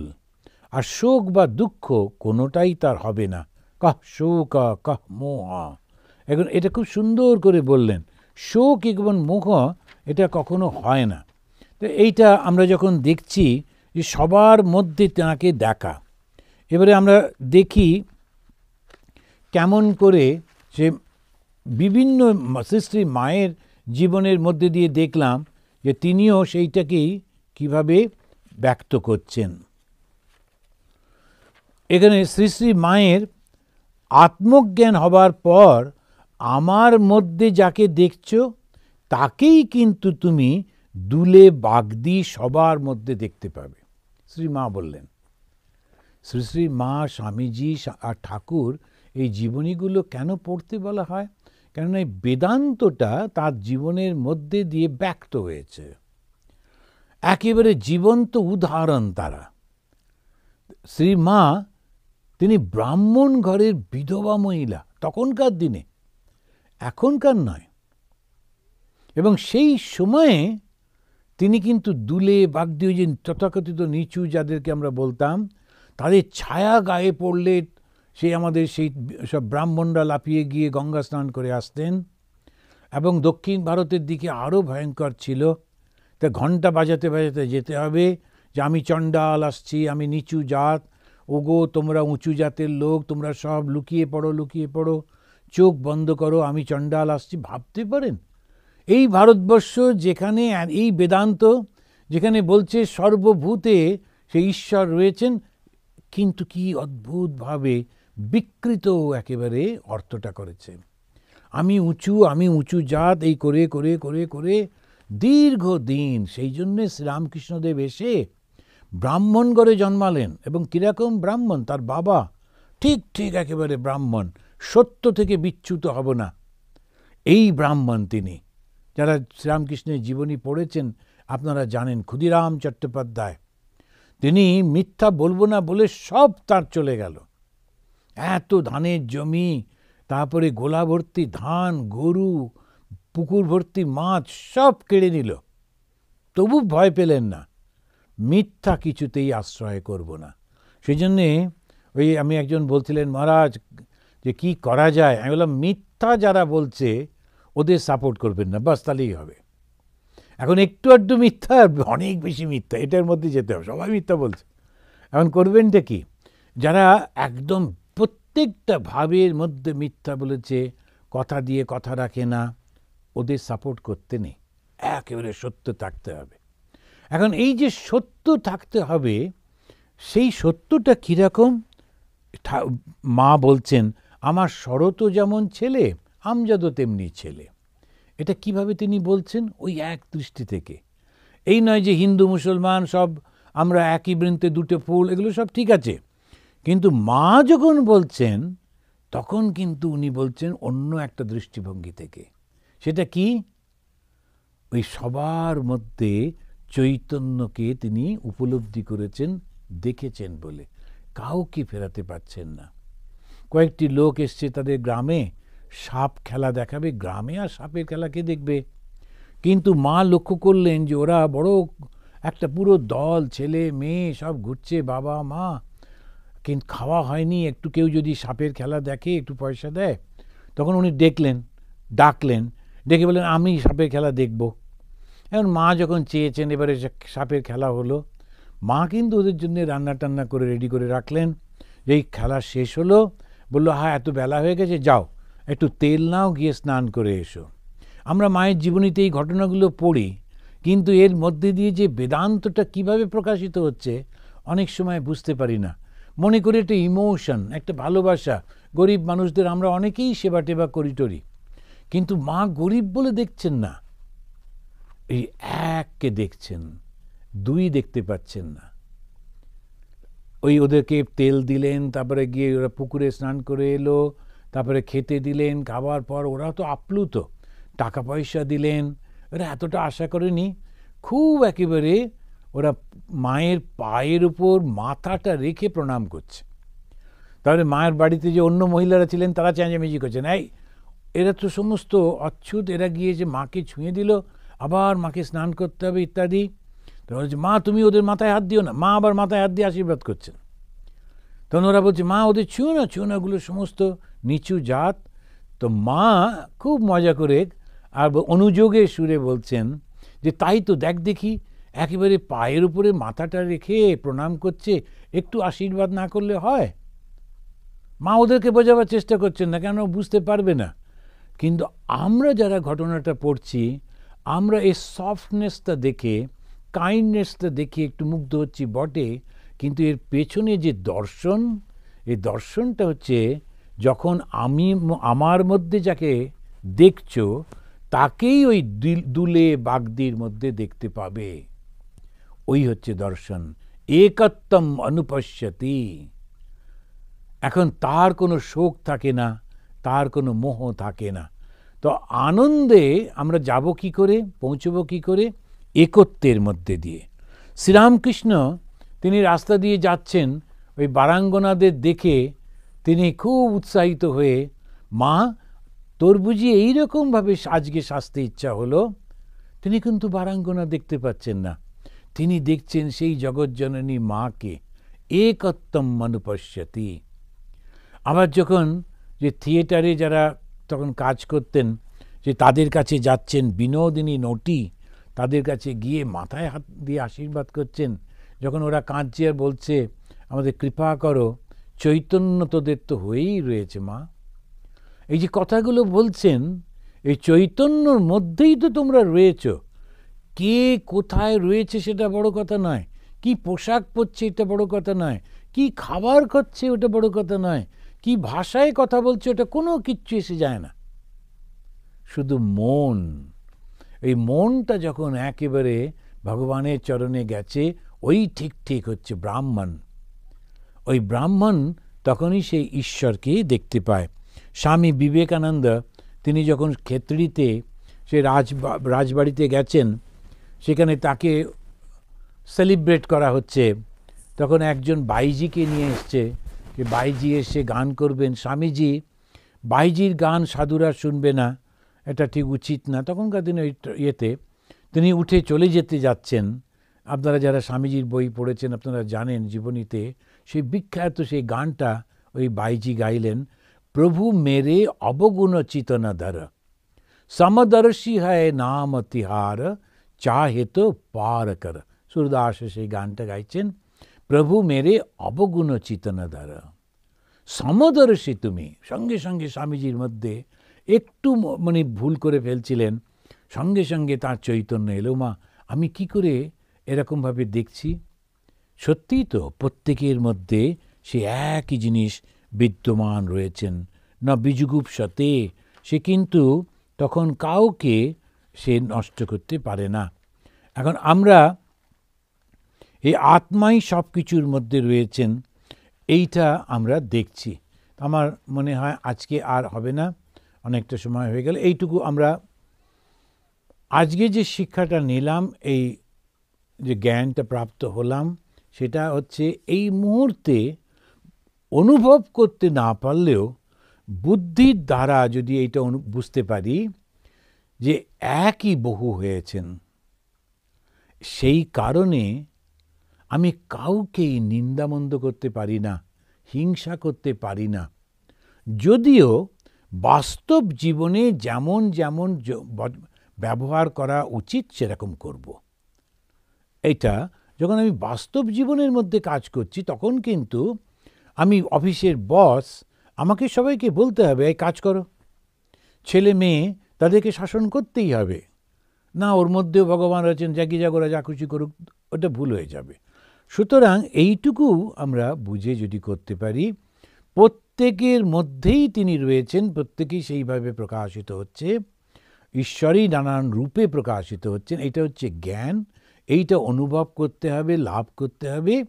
আর শোক বা দুঃখ কোনোটাই তার হবে না। কহ শোক কহ মোহ। এখন এটা খুব সুন্দর করে বললেন, শোক এবং মোহ এটা কখনো হয় না। তো এইটা আমরা যখন দেখছি যে সবার মধ্যে তাকে দেখা, এবারে আমরা দেখি কেমন করে সে বিভিন্ন শ্রী মায়ের জীবনের মধ্যে দিয়ে দেখলাম যে তিনিও সেইটাকেই কিভাবে ব্যক্ত করছেন। এখানে শ্রী শ্রী মায়ের আত্মজ্ঞান হবার পর আমার মধ্যে যাকে দেখছো তাকেই কিন্তু তুমি দুলে বাগদি সবার মধ্যে দেখতে পাবে, শ্রী মা বললেন। শ্রী শ্রী মা, স্বামীজি আর ঠাকুর এই জীবনীগুলো কেন পড়তে বলা হয়? কেননা এই বেদান্তটা তার জীবনের মধ্যে দিয়ে ব্যক্ত হয়েছে, একেবারে জীবন্ত উদাহরণ তারা। শ্রী মা তিনি ব্রাহ্মণ ঘরের বিধবা মহিলা তখনকার দিনে, এখনকার নয়। এবং সেই সময়ে তিনি কিন্তু দুলে বাগদি, ওই যে তথাকথিত নিচু যাদেরকে আমরা বলতাম, তাদের ছায়া গায়ে পড়লে সেই আমাদের সেই সব ব্রাহ্মণরা লাফিয়ে গিয়ে গঙ্গা স্নান করে আসতেন। এবং দক্ষিণ ভারতের দিকে আরও ভয়ঙ্কর ছিল, তা ঘণ্টা বাজাতে বাজাতে যেতে হবে যে আমি চণ্ডাল আসছি, আমি নিচু জাত, ওগো তোমরা উঁচু জাতের লোক, তোমরা সব লুকিয়ে পড়ো, লুকিয়ে পড়ো, চোখ বন্ধ করো, আমি চণ্ডাল আসছি। ভাবতে পারেন এই ভারতবর্ষ যেখানে এই বেদান্ত যেখানে বলছে সর্বভূতে সেই ঈশ্বর রয়েছেন, কিন্তু কি অদ্ভুতভাবে বিকৃত একেবারে অর্থটা করেছে। আমি উঁচু জাত, এই করে করে করে করে দীর্ঘদিন। সেই জন্যে শ্রীরামকৃষ্ণদেব এসে ব্রাহ্মণ ঘরে জন্মালেন। এবং কীরকম ব্রাহ্মণ? তার বাবা ঠিক ঠিক একেবারে ব্রাহ্মণ, সত্য থেকে বিচ্যুত হব না, এই ব্রাহ্মণ তিনি। যারা শ্রীরামকৃষ্ণের জীবনী পড়েছেন আপনারা জানেন, ক্ষুদিরাম চট্টোপাধ্যায়, তিনি মিথ্যা বলবো না বলে সব তার চলে গেল। এত ধানের জমি, তারপরে গোলা ভর্তি ধান, গরু, পুকুর ভর্তি মাছ, সব কেড়ে নিল, তবু ভয় পেলেন না, মিথ্যা কিছুতেই আশ্রয় করব না। সেই জন্যে ওই আমি একজন বলছিলেন, মহারাজ যে কি করা যায়? আমি বললাম, মিথ্যা যারা বলছে ওদের সাপোর্ট করবেন না, বাস তাহলেই হবে। এখন একটু আধটু মিথ্যা, অনেক বেশি মিথ্যা, এটার মধ্যে যেতে হবে। সবাই মিথ্যা বলছে, এখন করবেনটা কি? যারা একদম প্রত্যেকটা ভাবের মধ্যে মিথ্যা বলেছে, কথা দিয়ে কথা রাখে না, ওদের সাপোর্ট করতে নেই, একেবারে সত্য থাকতে হবে। এখন এই যে সত্য থাকতে হবে, সেই সত্যটা কীরকম? মা বলছেন, আমার শরৎও যেমন ছেলে, আমজাদও তেমনি ছেলে। এটা কিভাবে তিনি বলছেন? ওই এক দৃষ্টি থেকে। এই নয় যে হিন্দু মুসলমান সব আমরা একই বৃন্তে দুটো ফুল, এগুলো সব ঠিক আছে, কিন্তু মা যখন বলছেন তখন কিন্তু উনি বলছেন অন্য একটা দৃষ্টিভঙ্গি থেকে। সেটা কি? ওই সবার মধ্যে চৈতন্যকে তিনি উপলব্ধি করেছেন, দেখেছেন বলে কাউকে ফেরাতে পারছেন না। কয়েকটি লোক এসছে তাদের গ্রামে, সাপ খেলা দেখাবে, গ্রামে আর সাপের খেলা কে দেখবে? কিন্তু মা লক্ষ্য করলেন যে ওরা বড় একটা পুরো দল, ছেলে মেয়ে সব ঘুরছে, বাবা মা, কিন্তু খাওয়া হয়নি। একটু কেউ যদি সাপের খেলা দেখে, একটু পয়সা দেয়। তখন উনি ডাকলেন, ডেকে বললেন, আমি সাপের খেলা দেখব। এখন মা যখন চেয়েছেন, এবারে সাপের খেলা হলো। মা কিন্তু ওদের জন্য রান্না টান্না করে রেডি করে রাখলেন। যেই খেলা শেষ হলো, বললো, হ্যাঁ এত বেলা হয়ে গেছে, যাও একটু তেল নাও, গিয়ে স্নান করে এসো। আমরা মায়ের জীবনীতে এই ঘটনাগুলো পড়ি, কিন্তু এর মধ্যে দিয়ে যে বেদান্তটা কিভাবে প্রকাশিত হচ্ছে অনেক সময় বুঝতে পারি না। মনে করি একটা ইমোশন, একটা ভালোবাসা। গরিব মানুষদের আমরা অনেকেই সেবা টেবা করি টরি, কিন্তু মা গরিব বলে দেখছেন না, এই এককে দেখছেন, দুই দেখতে পাচ্ছেন না। ওই ওদেরকে তেল দিলেন, তারপরে গিয়ে ওরা পুকুরে স্নান করে এলো, তারপরে খেতে দিলেন, খাবার পর ওরা তো আপ্লুত, টাকা পয়সা দিলেন। ওরা এতটা আশা করেনি। খুব একেবারে ওরা মায়ের পায়ের উপর মাথাটা রেখে প্রণাম করছে। তাহলে মায়ের বাড়িতে যে অন্য মহিলারা ছিলেন তারা চেঁচামেচি করছেন, এই এরা তো সমস্ত অচ্ছুত, এরা গিয়ে যে মাকে ছুঁয়ে দিল, আবার মাকে স্নান করতে হবে ইত্যাদি। তো বলছে, মা তুমি ওদের মাথায় হাত দিও না। মা আবার মাথায় হাত দিয়ে আশীর্বাদ করছেন। তখন ওরা বলছে, মা ওদের ছুঁয়ো না, ওগুলো সমস্ত নিচু জাত। তো মা খুব মজা করে আর অনুযোগে সুরে বলছেন যে, তাই তো দেখ দেখি, একেবারে পায়ের উপরে মাথাটা রেখে প্রণাম করছে, একটু আশীর্বাদ না করলে হয়? মা ওদেরকে বোঝাবার চেষ্টা করছেন না, কেন বুঝতে পারবে না। কিন্তু আমরা যারা ঘটনাটা পড়ছি, আমরা এই সফটনেসটা দেখে, কাইন্ডনেসটা দেখে একটু মুগ্ধ হচ্ছি বটে, কিন্তু এর পেছনে যে দর্শন, এই দর্শনটা হচ্ছে, যখন আমার মধ্যে যাকে দেখছো তাকেই ওই দুলে বাগদির মধ্যে দেখতে পাবে। ওই হচ্ছে দর্শন। একত্বম অনুপশ্যতি। এখন তার কোনো শোক থাকে না, তার কোনো মোহ থাকে না। তো আনন্দে আমরা যাব কি করে, পৌঁছবো কি করে? একত্বের মধ্যে দিয়ে। শ্রীরামকৃষ্ণ তিনি রাস্তা দিয়ে যাচ্ছেন, ওই বারাঙ্গনাদের দেখে তিনি খুব উৎসাহিত হয়ে, মা তোর বুঝি এইরকমভাবে আজকে সাজতে ইচ্ছা হলো? তিনি কিন্তু বারাঙ্গনা দেখতে পাচ্ছেন না, তিনি দেখছেন সেই জগজ্জননী মাকে। একত্বম অনুপশ্যতি। আবার যখন যে থিয়েটারে যারা তখন কাজ করতেন, যে তাদের কাছে যাচ্ছেন বিনোদিনী নটি, তাদের কাছে গিয়ে মাথায় হাত দিয়ে আশীর্বাদ করছেন। যখন ওরা কাঁদছে আর বলছে, আমাদের কৃপা করো, চৈতন্য তোদের তো হয়েই রয়েছে মা। এই যে কথাগুলো বলছেন, এই চৈতন্যর মধ্যেই তো তোমরা রয়েছ। কে কোথায় রয়েছে সেটা বড় কথা নয়, কি পোশাক পরছে এটা বড় কথা নয়, কি খাবার খাচ্ছে ওটা বড় কথা নয়, কি ভাষায় কথা বলছে ওটা কোনো কিচ্ছু এসে যায় না। শুধু মন, এই মনটা যখন একেবারে ভগবানের চরণে গেছে, ওই ঠিক হচ্ছে ব্রাহ্মণ। ওই ব্রাহ্মণ তখনই সেই ঈশ্বরকে দেখতে পায়। স্বামী বিবেকানন্দ তিনি যখন ক্ষেত্রীতে সে রাজবাড়িতে গেছেন, সেখানে তাকে সেলিব্রেট করা হচ্ছে, তখন একজন বাইজিকে নিয়ে এসছে, যে বাইজি এসে গান করবেন। স্বামীজি বাইজির গান সাধুরা শুনবে না, এটা ঠিক উচিত না। তখনকার দিনে ইয়েতে তিনি উঠে চলে যেতে যাচ্ছেন। আপনারা যারা স্বামীজির বই পড়েছেন আপনারা জানেন, জীবনীতে সেই বিখ্যাত সেই গানটা ওই বাইজি গাইলেন, প্রভু মেরে অবগুণ চিতনা ধর, সমদর্শী হয় নাম তিহার, চাহে তো পার কর। সুরদাস সেই গানটা গাইছেন, প্রভু মেরে অবগুণ চিতনা ধর, সমদর্শী তুমি। সঙ্গে সঙ্গে স্বামীজির মধ্যে একটু মানে ভুল করে ফেলছিলেন, সঙ্গে সঙ্গে তার চৈতন্য এলো, মা আমি কি করে এরকমভাবে দেখছি। সত্যিই তো প্রত্যেকের মধ্যে সে একই জিনিস বিদ্যমান রয়েছেন, না বিজুগুপ্সতে। সে কিন্তু তখন কাউকে সে নষ্ট করতে পারে না। এখন আমরা এই আত্মাই সব কিছুর মধ্যে রয়েছেন, এইটা আমরা দেখছি। আমার মনে হয় আজকে আর হবে না, অনেকটা সময় হয়ে গেল। এইটুকু আমরা আজকে যে শিক্ষাটা নিলাম, এই যে জ্ঞানটা প্রাপ্ত হলাম, সেটা হচ্ছে এই মুহূর্তে অনুভব করতে না পারলেও বুদ্ধির দ্বারা যদি এইটা বুঝতে পারি যে একই বহু হয়েছেন, সেই কারণে আমি কাউকেই নিন্দামন্দ করতে পারি না, হিংসা করতে পারি না। যদিও বাস্তব জীবনে যেমন যেমন ব্যবহার করা উচিত সেরকম করব। এটা যখন আমি বাস্তব জীবনের মধ্যে কাজ করছি তখন কিন্তু আমি অফিসের বস, আমাকে সবাইকে বলতে হবে এই কাজ করো। ছেলে মেয়ে তাদেরকে শাসন করতেই হবে। না ওর মধ্যেও ভগবান আছেন, জাগি জাগোরা যা খুশি করুক, ওটা ভুল হয়ে যাবে। সুতরাং এইটুকু আমরা বুঝে যদি করতে পারি, প্রত্যেকের মধ্যেই তিনি রয়েছেন, প্রত্যেকেই সেইভাবে প্রকাশিত হচ্ছে, ঈশ্বরই নানান রূপে প্রকাশিত হচ্ছেন, এটা হচ্ছে জ্ঞান। এইটা অনুভব করতে হবে, লাভ করতে হবে।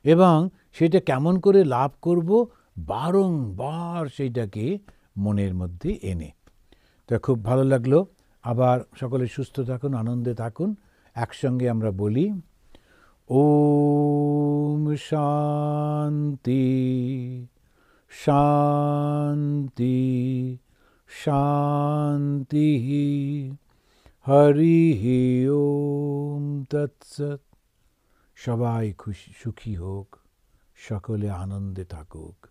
এবং সেটা কেমন করে লাভ করব? বারংবার সেইটাকে মনের মধ্যে এনে। তা খুব ভালো লাগলো। আবার সকলে সুস্থ থাকুন, আনন্দে থাকুন। একসঙ্গে আমরা বলি ওম শান্তি শান্তি শান্তি। হরি ওম তৎসৎ। সবাই সুখী হোক, সকলে আনন্দে থাকুক।